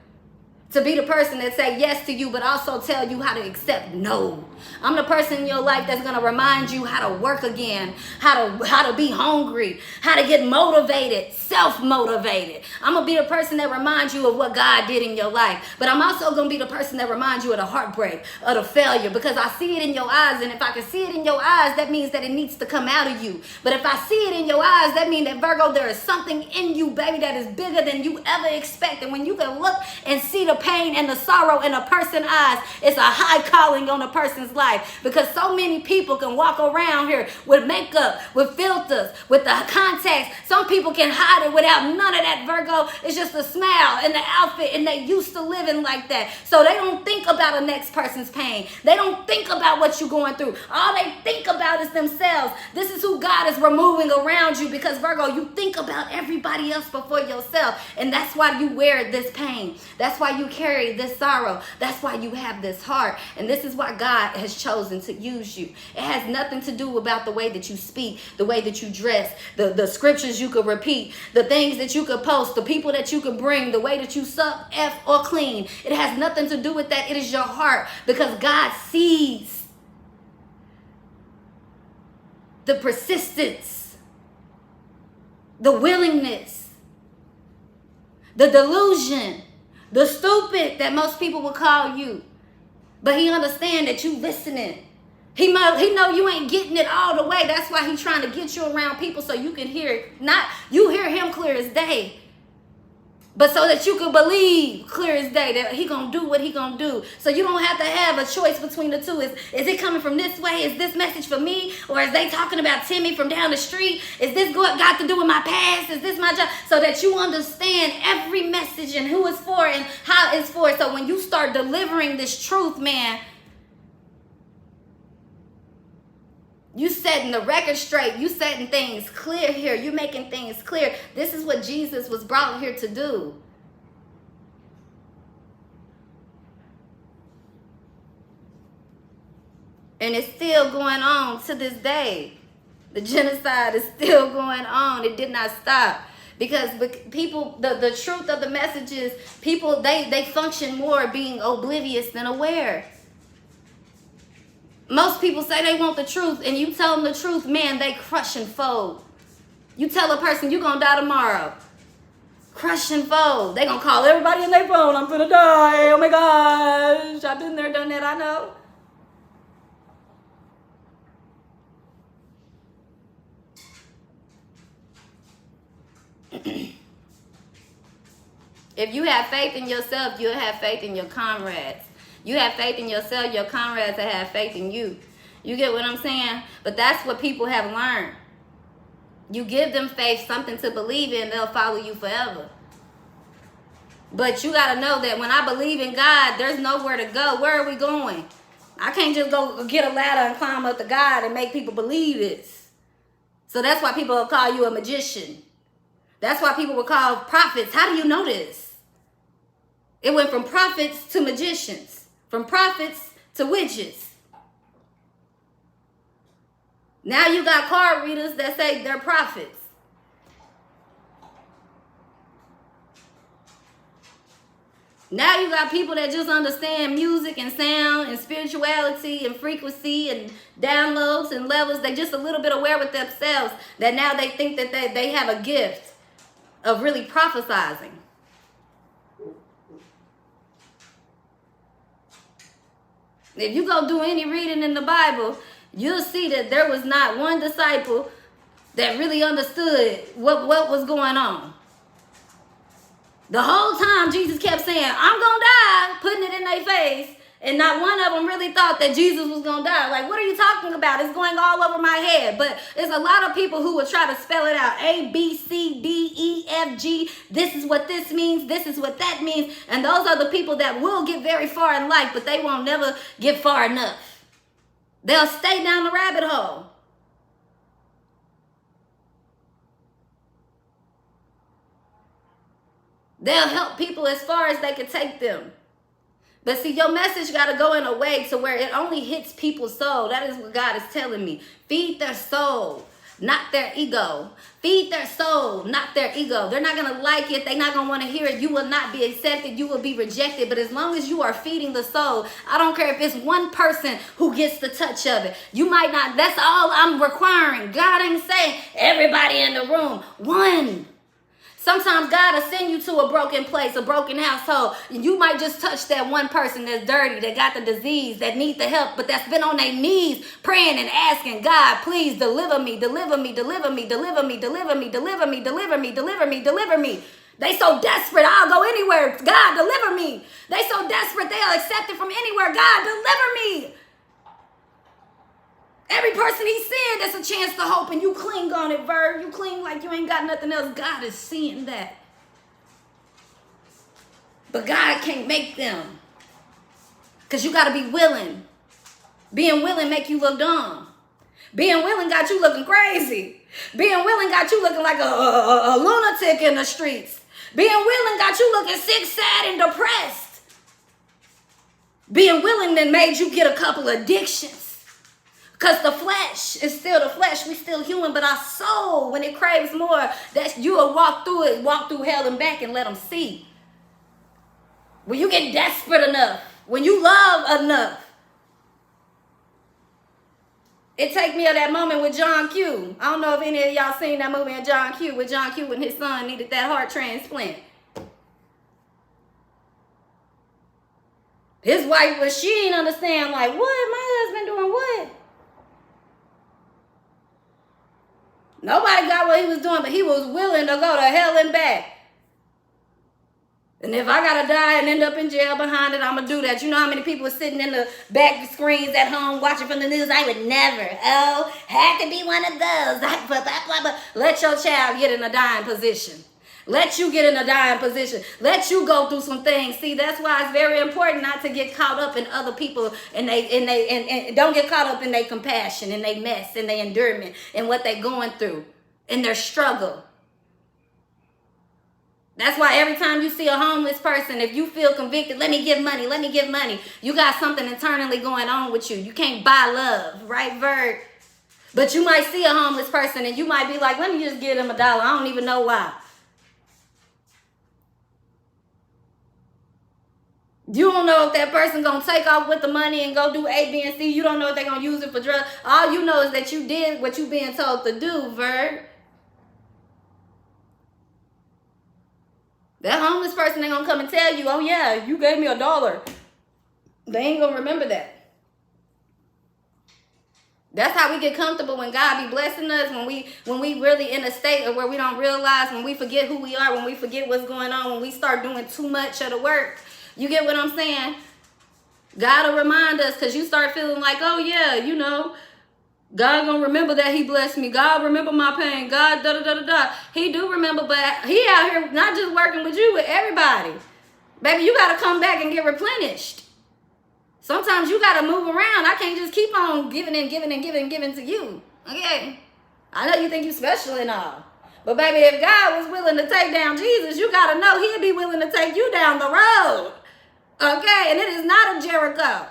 to be the person that say yes to you, but also tell you how to accept no. I'm the person in your life that's gonna remind you how to work again, how to be hungry, how to get motivated, self-motivated. I'm gonna be the person that reminds you of what God did in your life, but I'm also gonna be the person that reminds you of the heartbreak, of the failure, because I see it in your eyes, and if I can see it in your eyes, that means that it needs to come out of you. But if I see it in your eyes, that means that, Virgo, there is something in you, baby, that is bigger than you ever expected. When you can look and see the pain and the sorrow in a person's eyes, it's a high calling on a person's life, because so many people can walk around here with makeup, with filters, with the contacts. Some people can hide it without none of that, Virgo. It's just a smile and the outfit, and they used to living like that. So they don't think about a next person's pain. They don't think about what you're going through. All they think about is themselves. This is who God is removing around you, because, Virgo, you think about everybody else before yourself, and that's why you wear this pain. That's why you carry this sorrow. That's why you have this heart, and this is why God has chosen to use you. It has nothing to do about the way that you speak, the way that you dress, the scriptures you could repeat, the things that you could post, the people that you could bring, the way that you suck, F, or clean. It has nothing to do with that. It is your heart, because God sees the persistence, the willingness, the delusion, the stupid that most people would call you. But he understands that you listening. He know you ain't getting it all the way. That's why he's trying to get you around people so you can hear it. Not you hear him clear as day, but so that you can believe clear as day that he gonna do what he gonna do. So you don't have to have a choice between the two. Is it coming from this way? Is this message for me? Or is they talking about Timmy from down the street? Is this got to do with my past? Is this my job? So that you understand every message and who it's for and how it's for. So when you start delivering this truth, man, you setting the record straight. You setting things clear here. You making things clear. This is what Jesus was brought here to do. And it's still going on to this day. The genocide is still going on. It did not stop. Because people, the truth of the message is, people, they function more being oblivious than aware. Most people say they want the truth, and you tell them the truth, man, they crush and fold. You tell a person you're going to die tomorrow. Crush and fold. They going to call everybody in their phone, I'm going to die. Oh my gosh. I've been there, done that, I know. If you have faith in yourself, you'll have faith in your comrades. You have faith in yourself, your comrades will have faith in you. You get what I'm saying? But that's what people have learned. You give them faith, something to believe in, they'll follow you forever. But you got to know that when I believe in God, there's nowhere to go. Where are we going? I can't just go get a ladder and climb up to God and make people believe this. So that's why people will call you a magician. That's why people will call prophets. How do you know this? It went from prophets to magicians. From prophets to witches. Now you got card readers that say they're prophets. Now you got people that just understand music and sound and spirituality and frequency and downloads and levels. They just a little bit aware with themselves that now they think that they have a gift of really prophesizing. If you go do any reading in the Bible, you'll see that there was not one disciple that really understood what was going on. The whole time Jesus kept saying, I'm going to die, putting it in their face. And not one of them really thought that Jesus was going to die. Like, what are you talking about? It's going all over my head. But there's a lot of people who will try to spell it out. A, B, C, D, E, F, G. This is what this means. This is what that means. And those are the people that will get very far in life, but they won't never get far enough. They'll stay down the rabbit hole. They'll help people as far as they can take them. But see, your message got to go in a way to where it only hits people's soul. That is what God is telling me. Feed their soul, not their ego. Feed their soul, not their ego. They're not going to like it. They're not going to want to hear it. You will not be accepted. You will be rejected. But as long as you are feeding the soul, I don't care if it's one person who gets the touch of it. You might not. That's all I'm requiring. God ain't saying everybody in the room. One. Sometimes God will send you to a broken place, a broken household. And you might just touch that one person that's dirty, that got the disease, that needs the help, but that's been on their knees praying and asking, God, please deliver me, deliver me, deliver me, deliver me, deliver me, deliver me, deliver me, deliver me, deliver me. They so desperate, I'll go anywhere. God, deliver me. They so desperate, they'll accept it from anywhere. God, deliver me. Every person he's seeing, there's a chance to hope, and you cling on it, Verb. You cling like you ain't got nothing else. God is seeing that. But God can't make them. Because you got to be willing. Being willing make you look dumb. Being willing got you looking crazy. Being willing got you looking like a lunatic in the streets. Being willing got you looking sick, sad, and depressed. Being willing then made you get a couple addictions. Because the flesh is still the flesh. We still human, but our soul, when it craves more, that you will walk through it, walk through hell and back and let them see. When you get desperate enough, when you love enough. It take me to that moment with John Q. I don't know if any of y'all seen that movie in John Q. With John Q when his son needed that heart transplant. His wife she didn't understand, like, what? My husband doing what? Nobody got what he was doing, but he was willing to go to hell and back. And if I got to die and end up in jail behind it, I'm going to do that. You know how many people are sitting in the back screens at home watching from the news? I would never. Oh, had to be one of those. Blah, blah, blah. Let your child get in a dying position. Let you get in a dying position. Let you go through some things. See, that's why it's very important not to get caught up in other people and don't get caught up in their compassion and their mess and their endurance and what they're going through and their struggle. That's why every time you see a homeless person, if you feel convicted, let me give money, you got something internally going on with you. You can't buy love, right, Vert? But you might see a homeless person and you might be like, let me just give them $1. I don't even know why. You don't know if that person going to take off with the money and go do A, B, and C. You don't know if they're going to use it for drugs. All you know is that you did what you being told to do, Vert. That homeless person ain't going to come and tell you, oh, yeah, you gave me $1. They ain't going to remember that. That's how we get comfortable when God be blessing us, when we really in a state of where we don't realize, when we forget who we are, when we forget what's going on, when we start doing too much of the work. You get what I'm saying? God will remind us, because you start feeling like, oh yeah, you know, God gonna remember that he blessed me. God remember my pain. God da-da-da-da-da. He do remember, but he out here not just working with you, with everybody. Baby, you got to come back and get replenished. Sometimes you got to move around. I can't just keep on giving and giving and giving and giving to you. Okay? I know you think you special and all. But baby, if God was willing to take down Jesus, you got to know he'll be willing to take you down the road. Okay? And it is not a Jericho.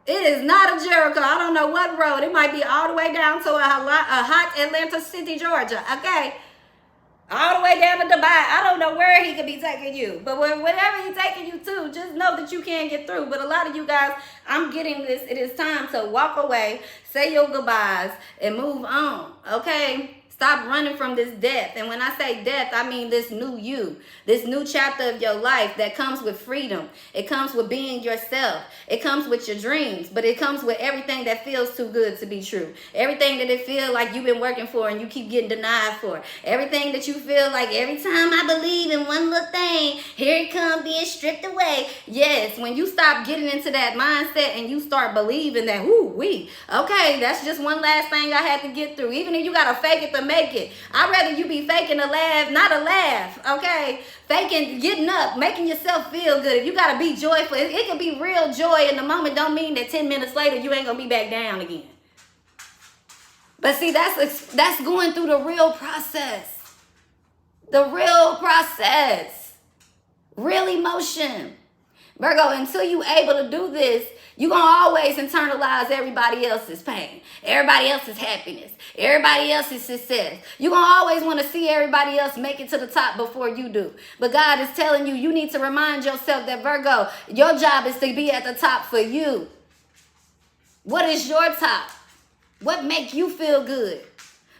It is not a Jericho. I don't know what road. It might be all the way down to a hot Atlanta City, Georgia. Okay? All the way down to Dubai. I don't know where he could be taking you. But whatever he's taking you to, just know that you can't get through. But a lot of you guys, I'm getting this. It is time to walk away, say your goodbyes, and move on. Okay? Stop running from this death. And when I say death, I mean this new you. This new chapter of your life that comes with freedom. It comes with being yourself. It comes with your dreams. But it comes with everything that feels too good to be true. Everything that it feels like you've been working for and you keep getting denied for. Everything that you feel like every time I believe in one little thing, here it comes being stripped away. Yes, when you stop getting into that mindset and you start believing that, okay, that's just one last thing I had to get through. Even if you got to fake it to make it. I'd rather you be faking a laugh, not a laugh, okay? Faking, getting up, making yourself feel good. If you got to be joyful, it can be real joy in the moment. Don't mean that 10 minutes later you ain't going to be back down again. But see, that's going through the real process. The real process. Real emotion. Virgo, until you able to do this, you're going to always internalize everybody else's pain, everybody else's happiness, everybody else's success. You're going to always want to see everybody else make it to the top before you do. But God is telling you, you need to remind yourself that, Virgo, your job is to be at the top for you. What is your top? What makes you feel good?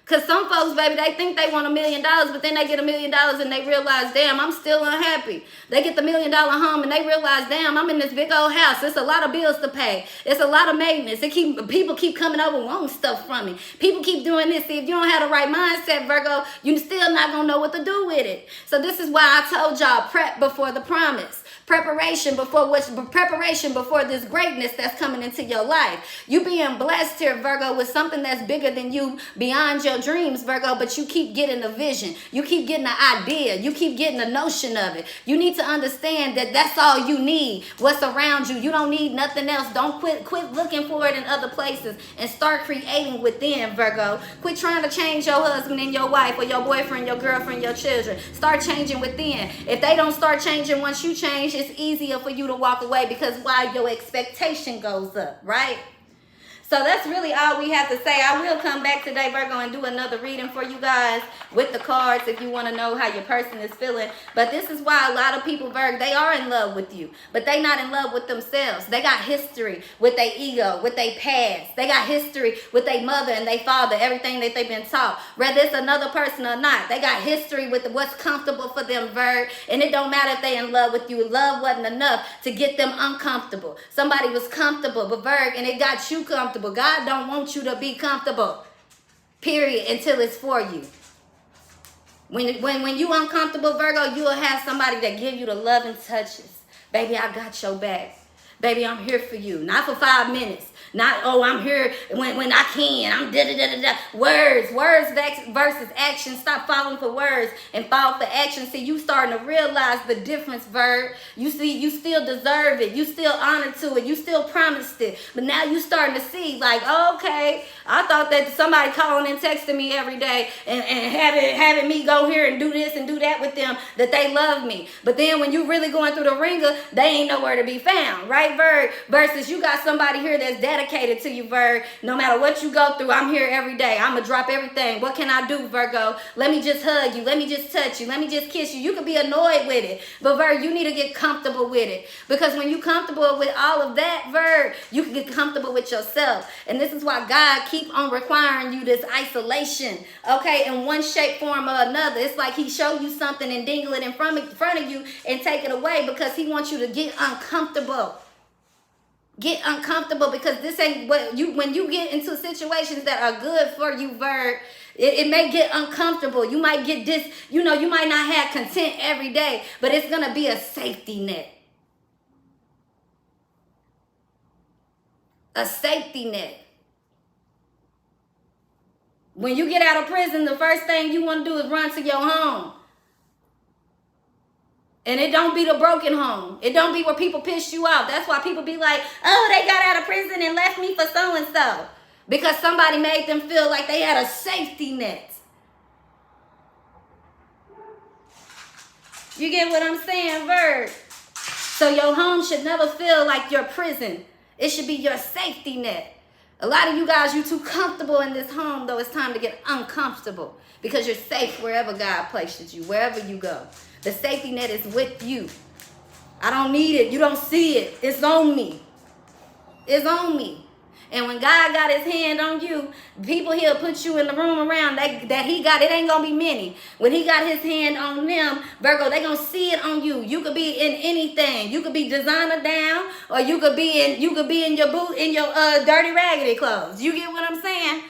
Because some folks, baby, they think they want $1 million, but then they get $1 million and they realize, damn, I'm still unhappy. They get the $1 million home and they realize, damn, I'm in this big old house. It's a lot of bills to pay. It's a lot of maintenance. People keep coming over wanting stuff from me. People keep doing this. See, if you don't have the right mindset, Virgo, you're still not going to know what to do with it. So this is why I told y'all, prep before the promise. Preparation before this greatness that's coming into your life. You being blessed here, Virgo, with something that's bigger than you, beyond your dreams, Virgo, but you keep getting the vision. You keep getting the idea. You keep getting the notion of it. You need to understand that that's all you need. What's around you. You don't need nothing else. Don't quit looking for it in other places and start creating within, Virgo. Quit trying to change your husband and your wife or your boyfriend, your girlfriend, your children. Start changing within. If they don't start changing once you change, it's easier for you to walk away, because why? Your expectation goes up, right? So that's really all we have to say. I will come back today, Virgo, and do another reading for you guys with the cards if you want to know how your person is feeling. But this is why a lot of people, Virgo, they are in love with you, but they not in love with themselves. They got history with their ego, with their past. They got history with their mother and their father, everything that they've been taught, whether it's another person or not. They got history with what's comfortable for them, Virgo, and it don't matter if they in love with you. Love wasn't enough to get them uncomfortable. Somebody was comfortable, but Virgo, and it got you comfortable. God don't want you to be comfortable, period, until it's for you. When you uncomfortable, Virgo, you'll have somebody that give you the love and touches. Baby, I got your back. Baby, I'm here for you. Not for 5 minutes. Not, oh, I'm here when I can. I'm da-da-da-da-da. Words versus action. Stop falling for words and fall for action. See, you starting to realize the difference, Virg. You see, you still deserve it. You still honored to it. You still promised it. But now you starting to see, like, oh, okay, I thought that somebody calling and texting me every day and having me go here and do this and do that with them, that they love me. But then when you really going through the ringer, they ain't nowhere to be found, right, Virg? Versus you got somebody here that's dedicated to you, Virg. No matter what you go through, I'm here every day. I'm going to drop everything. What can I do, Virgo? Let me just hug you. Let me just touch you. Let me just kiss you. You could be annoyed with it. But, Virg, you need to get comfortable with it. Because when you comfortable with all of that, Virg, you can get comfortable with yourself. And this is why God keep on requiring you this isolation, okay, in one shape, form, or another. It's like he show you something and dingle it in front of you and take it away, because he wants you to get uncomfortable. Get uncomfortable, because this ain't what you, when you get into situations that are good for you, Virg, it may get uncomfortable. You might get this, you know, you might not have content every day, but it's going to be a safety net. A safety net. When you get out of prison, the first thing you want to do is run to your home. And it don't be the broken home. It don't be where people piss you off. That's why people be like, oh, they got out of prison and left me for so-and-so. Because somebody made them feel like they had a safety net. You get what I'm saying, Virg? So your home should never feel like your prison. It should be your safety net. A lot of you guys, you're too comfortable in this home, though. It's time to get uncomfortable, because you're safe wherever God places you, wherever you go. The safety net is with you. I don't need it. You don't see it. It's on me. It's on me. And when God got his hand on you, people he'll put you in the room around that he got, it ain't going to be many. When he got his hand on them, Virgo, they going to see it on you. You could be in anything. You could be designer down, or you could be in your boot, in your dirty raggedy clothes. You get what I'm saying?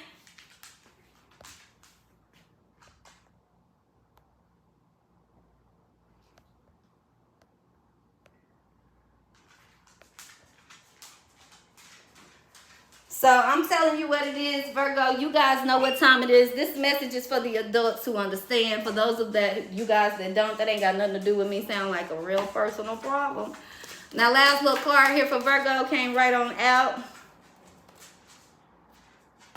So I'm telling you what it is, Virgo. You guys know what time it is. This message is for the adults who understand. For those of you guys that don't, that ain't got nothing to do with me. Sound like a real personal problem. Now, last little card here for Virgo came right on out.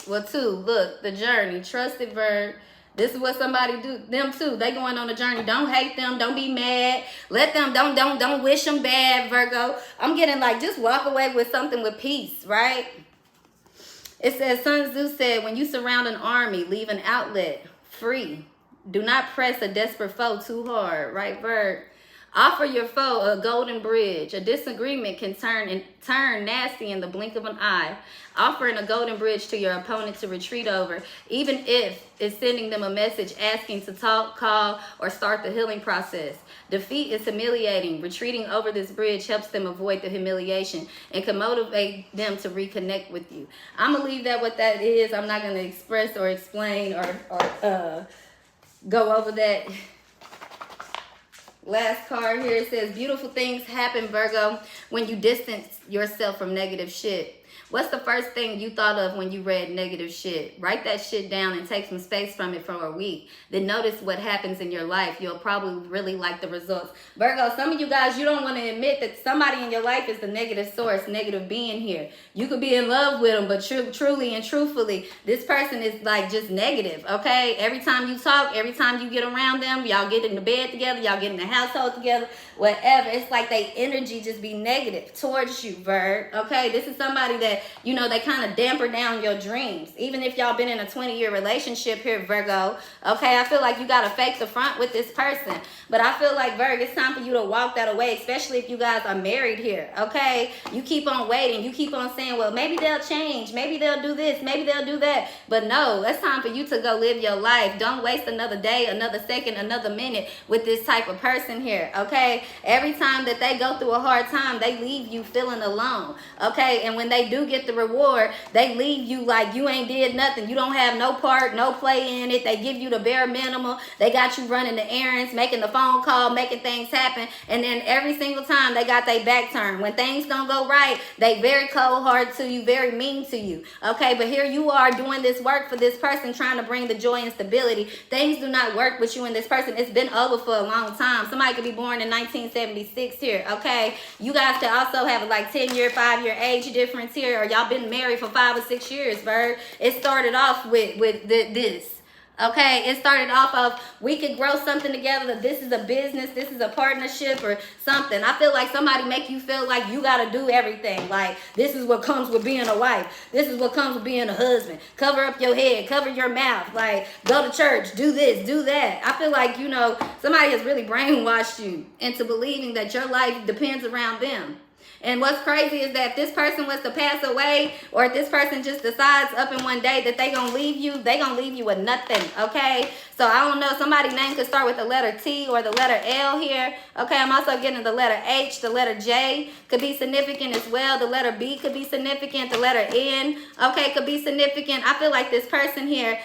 Well, 2. Look, the journey. Trusted Virg. This is what somebody do. Them too. They going on a journey. Don't hate them. Don't be mad. Let them. Don't wish them bad, Virgo. I'm getting like, just walk away with something with peace, right? It says, Sun Tzu said, when you surround an army, leave an outlet free. Do not press a desperate foe too hard, right, Virg? Offer your foe a golden bridge. A disagreement can turn nasty in the blink of an eye. Offering a golden bridge to your opponent to retreat over, even if it's sending them a message asking to talk, call, or start the healing process. Defeat is humiliating. Retreating over this bridge helps them avoid the humiliation and can motivate them to reconnect with you. I'm going to leave that what that is. I'm not going to express or explain or go over that. Last card here, it says, beautiful things happen, Virgo, when you distance yourself from negative shit. What's the first thing you thought of when you read negative shit? Write that shit down and take some space from it for a week. Then notice what happens in your life. You'll probably really like the results. Virgo, some of you guys, you don't want to admit that somebody in your life is the negative source, negative being here. You could be in love with them, but truly and truthfully, this person is like just negative, okay? Every time you talk, every time you get around them, y'all get in the bed together, y'all get in the household together, whatever. It's like they energy just be negative towards you, Virg, okay? This is somebody that, you know, they kind of damper down your dreams. Even if y'all been in a 20-year relationship here, Virgo, okay, I feel like you got to fake the front with this person. But I feel like, Virg, it's time for you to walk that away, especially if you guys are married here, okay? You keep on waiting. You keep on saying, well, maybe they'll change. Maybe they'll do this. Maybe they'll do that. But no, it's time for you to go live your life. Don't waste another day, another second, another minute with this type of person here, okay? Every time that they go through a hard time, they leave you feeling alone, okay? And when they do get the reward, they leave you like you ain't did nothing. You don't have no part, no play in it. They give you the bare minimum. They got you running the errands, making the phone call, making things happen, and then every single time they got their back turned. When things don't go right, they very cold-hearted to you, very mean to you, okay? But here you are doing this work for this person, trying to bring the joy and stability. Things do not work with you and this person. It's been over for a long time. Somebody could be born in 1976 here, okay? You guys could also have like 10-year, 5-year age difference here, or y'all been married for 5 or 6 years, Virg. It started off with this. Okay, it started off of, we could grow something together. This is a business, this is a partnership or something. I feel like somebody make you feel like you got to do everything. Like, this is what comes with being a wife. This is what comes with being a husband. Cover up your head, cover your mouth. Like, go to church, do this, do that. I feel like, you know, somebody has really brainwashed you into believing that your life depends around them. And what's crazy is that if this person was to pass away, or if this person just decides up in one day that they gonna leave you with nothing, okay? So I don't know, somebody's name could start with the letter T or the letter L here. Okay, I'm also getting the letter H, the letter J could be significant as well. The letter B could be significant. The letter N, okay, could be significant. I feel like this person here,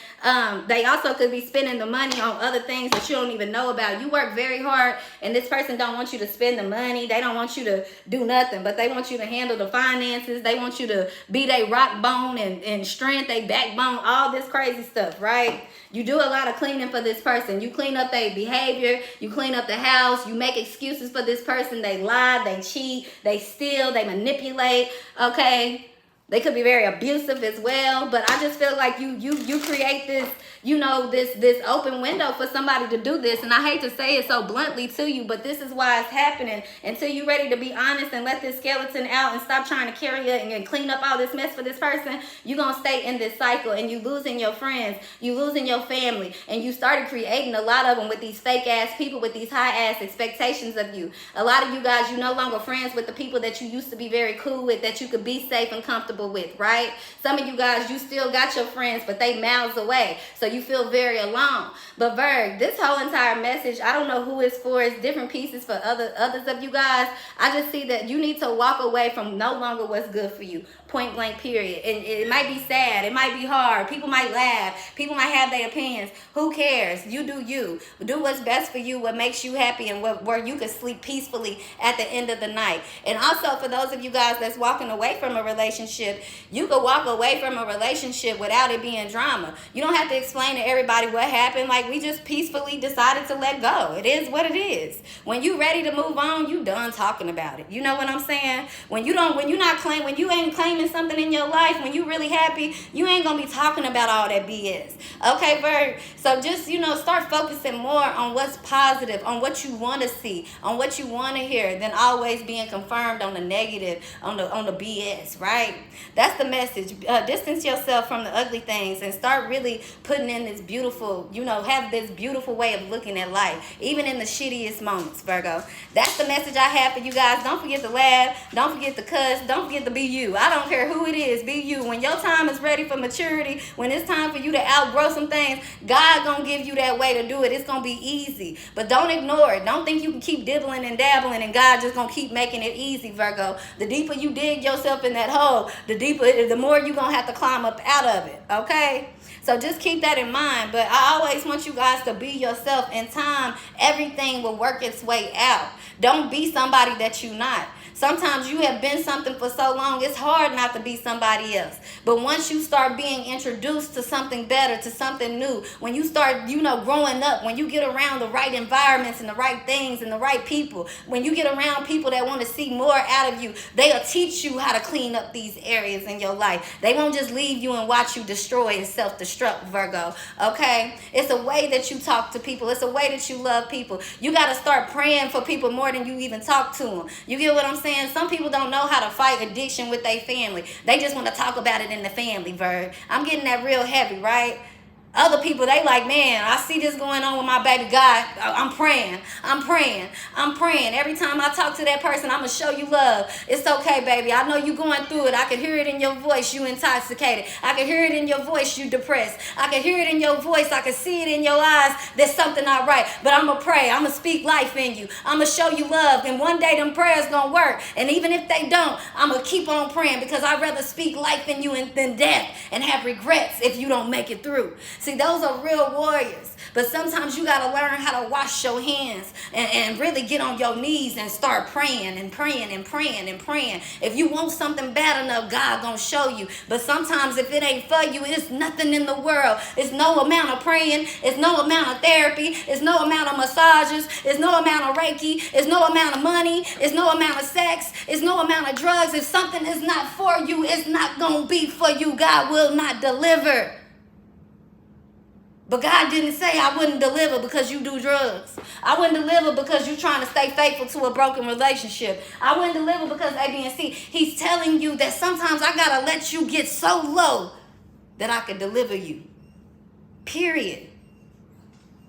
they also could be spending the money on other things that you don't even know about. You work very hard, and this person don't want you to spend the money. They don't want you to do nothing, but they want you to handle the finances. They want you to be their rock bone and strength, their backbone, all this crazy stuff, right? You do a lot of cleaning for this person. You clean up their behavior. You clean up the house. You make excuses for this person. They lie, they cheat, they steal, they manipulate, okay? They could be very abusive as well, but I just feel like you create this, you know, this open window for somebody to do this. And I hate to say it so bluntly to you, but this is why it's happening. Until you're ready to be honest and let this skeleton out and stop trying to carry it and clean up all this mess for this person, you're going to stay in this cycle, and you losing your friends, you losing your family, and you started creating a lot of them with these fake ass people with these high ass expectations of you. A lot of you guys, you're no longer friends with the people that you used to be very cool with, that you could be safe and comfortable with, right? Some of you guys, you still got your friends, but they miles away, so you feel very alone. But Virg, this whole entire message, I don't know who it's for. It's different pieces for others of you guys. I just see that you need to walk away from no longer what's good for you. Point blank, period. And it might be sad, it might be hard, people might laugh, people might have their opinions. Who cares? You do you. Do what's best for you, what makes you happy, and where you can sleep peacefully at the end of the night. And also, for those of you guys that's walking away from a relationship, you could walk away from a relationship without it being drama. You don't have to explain to everybody what happened. Like, we just peacefully decided to let go. It is what it is. When you ready to move on, you done talking about it. You know what I'm saying? When you ain't claiming something in your life, when you really happy, you ain't gonna be talking about all that BS. Okay, Virg? So just, you know, start focusing more on what's positive, on what you want to see, on what you want to hear, than always being confirmed on the negative, on the BS, right? That's the message. Distance yourself from the ugly things and start really putting in this beautiful, you know, have this beautiful way of looking at life, even in the shittiest moments, Virgo. That's the message I have for you guys. Don't forget to laugh. Don't forget to cuss. Don't forget to be you. I don't care who it is. Be you. When your time is ready for maturity, when it's time for you to outgrow some things, God gonna give you that way to do it. It's gonna be easy. But don't ignore it. Don't think you can keep dibbling and dabbling and God just gonna keep making it easy, Virgo. The deeper you dig yourself in that hole, the more you're going to have to climb up out of it, okay? So just keep that in mind. But I always want you guys to be yourself. In time, everything will work its way out. Don't be somebody that you're not. Sometimes you have been something for so long, it's hard not to be somebody else. But once you start being introduced to something better, to something new, when you start, you know, growing up, when you get around the right environments and the right things and the right people, when you get around people that want to see more out of you, they'll teach you how to clean up these areas in your life. They won't just leave you and watch you destroy and self-destruct, Virgo, okay? It's a way that you talk to people. It's a way that you love people. You got to start praying for people more than you even talk to them. You get what I'm saying? Some people don't know how to fight addiction with their family. They just want to talk about it in the family, Virg. I'm getting that real heavy, right? Other people, they like, man, I see this going on with my baby. God, I'm praying. I'm praying. I'm praying. Every time I talk to that person, I'm going to show you love. It's okay, baby. I know you going through it. I can hear it in your voice. You intoxicated. I can hear it in your voice. You depressed. I can hear it in your voice. I can see it in your eyes. There's something not right. But I'm going to pray. I'm going to speak life in you. I'm going to show you love. And one day them prayers going to work. And even if they don't, I'm going to keep on praying, because I'd rather speak life in you than death and have regrets if you don't make it through. See, those are real warriors. But sometimes you got to learn how to wash your hands and really get on your knees and start praying and praying and praying and praying. If you want something bad enough, God gonna show you. But sometimes if it ain't for you, it's nothing in the world. It's no amount of praying. It's no amount of therapy. It's no amount of massages. It's no amount of Reiki. It's no amount of money. It's no amount of sex. It's no amount of drugs. If something is not for you, it's not gonna be for you. God will not deliver. But God didn't say I wouldn't deliver because you do drugs. I wouldn't deliver because you're trying to stay faithful to a broken relationship. I wouldn't deliver because A, B, and C. He's telling you that sometimes I got to let you get so low that I can deliver you. Period.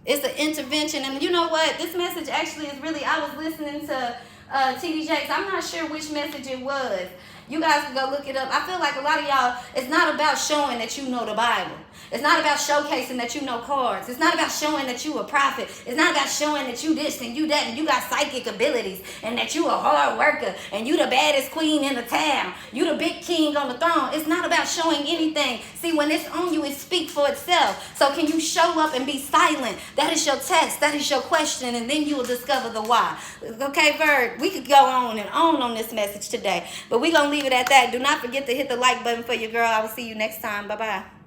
It's an intervention. And you know what? This message actually is really, I was listening to TD Jakes. I'm not sure which message it was. You guys can go look it up. I feel like a lot of y'all, it's not about showing that you know the Bible. It's not about showcasing that you know cards. It's not about showing that you a prophet. It's not about showing that you this and you that and you got psychic abilities and that you a hard worker and you the baddest queen in the town. You the big king on the throne. It's not about showing anything. See, when it's on you, it speaks for itself. So can you show up and be silent? That is your test. That is your question, and then you will discover the why. Okay, Virg, we could go on and on this message today, but we're going to leave it at that. Do not forget to hit the like button for your girl. I will see you next time. Bye-bye.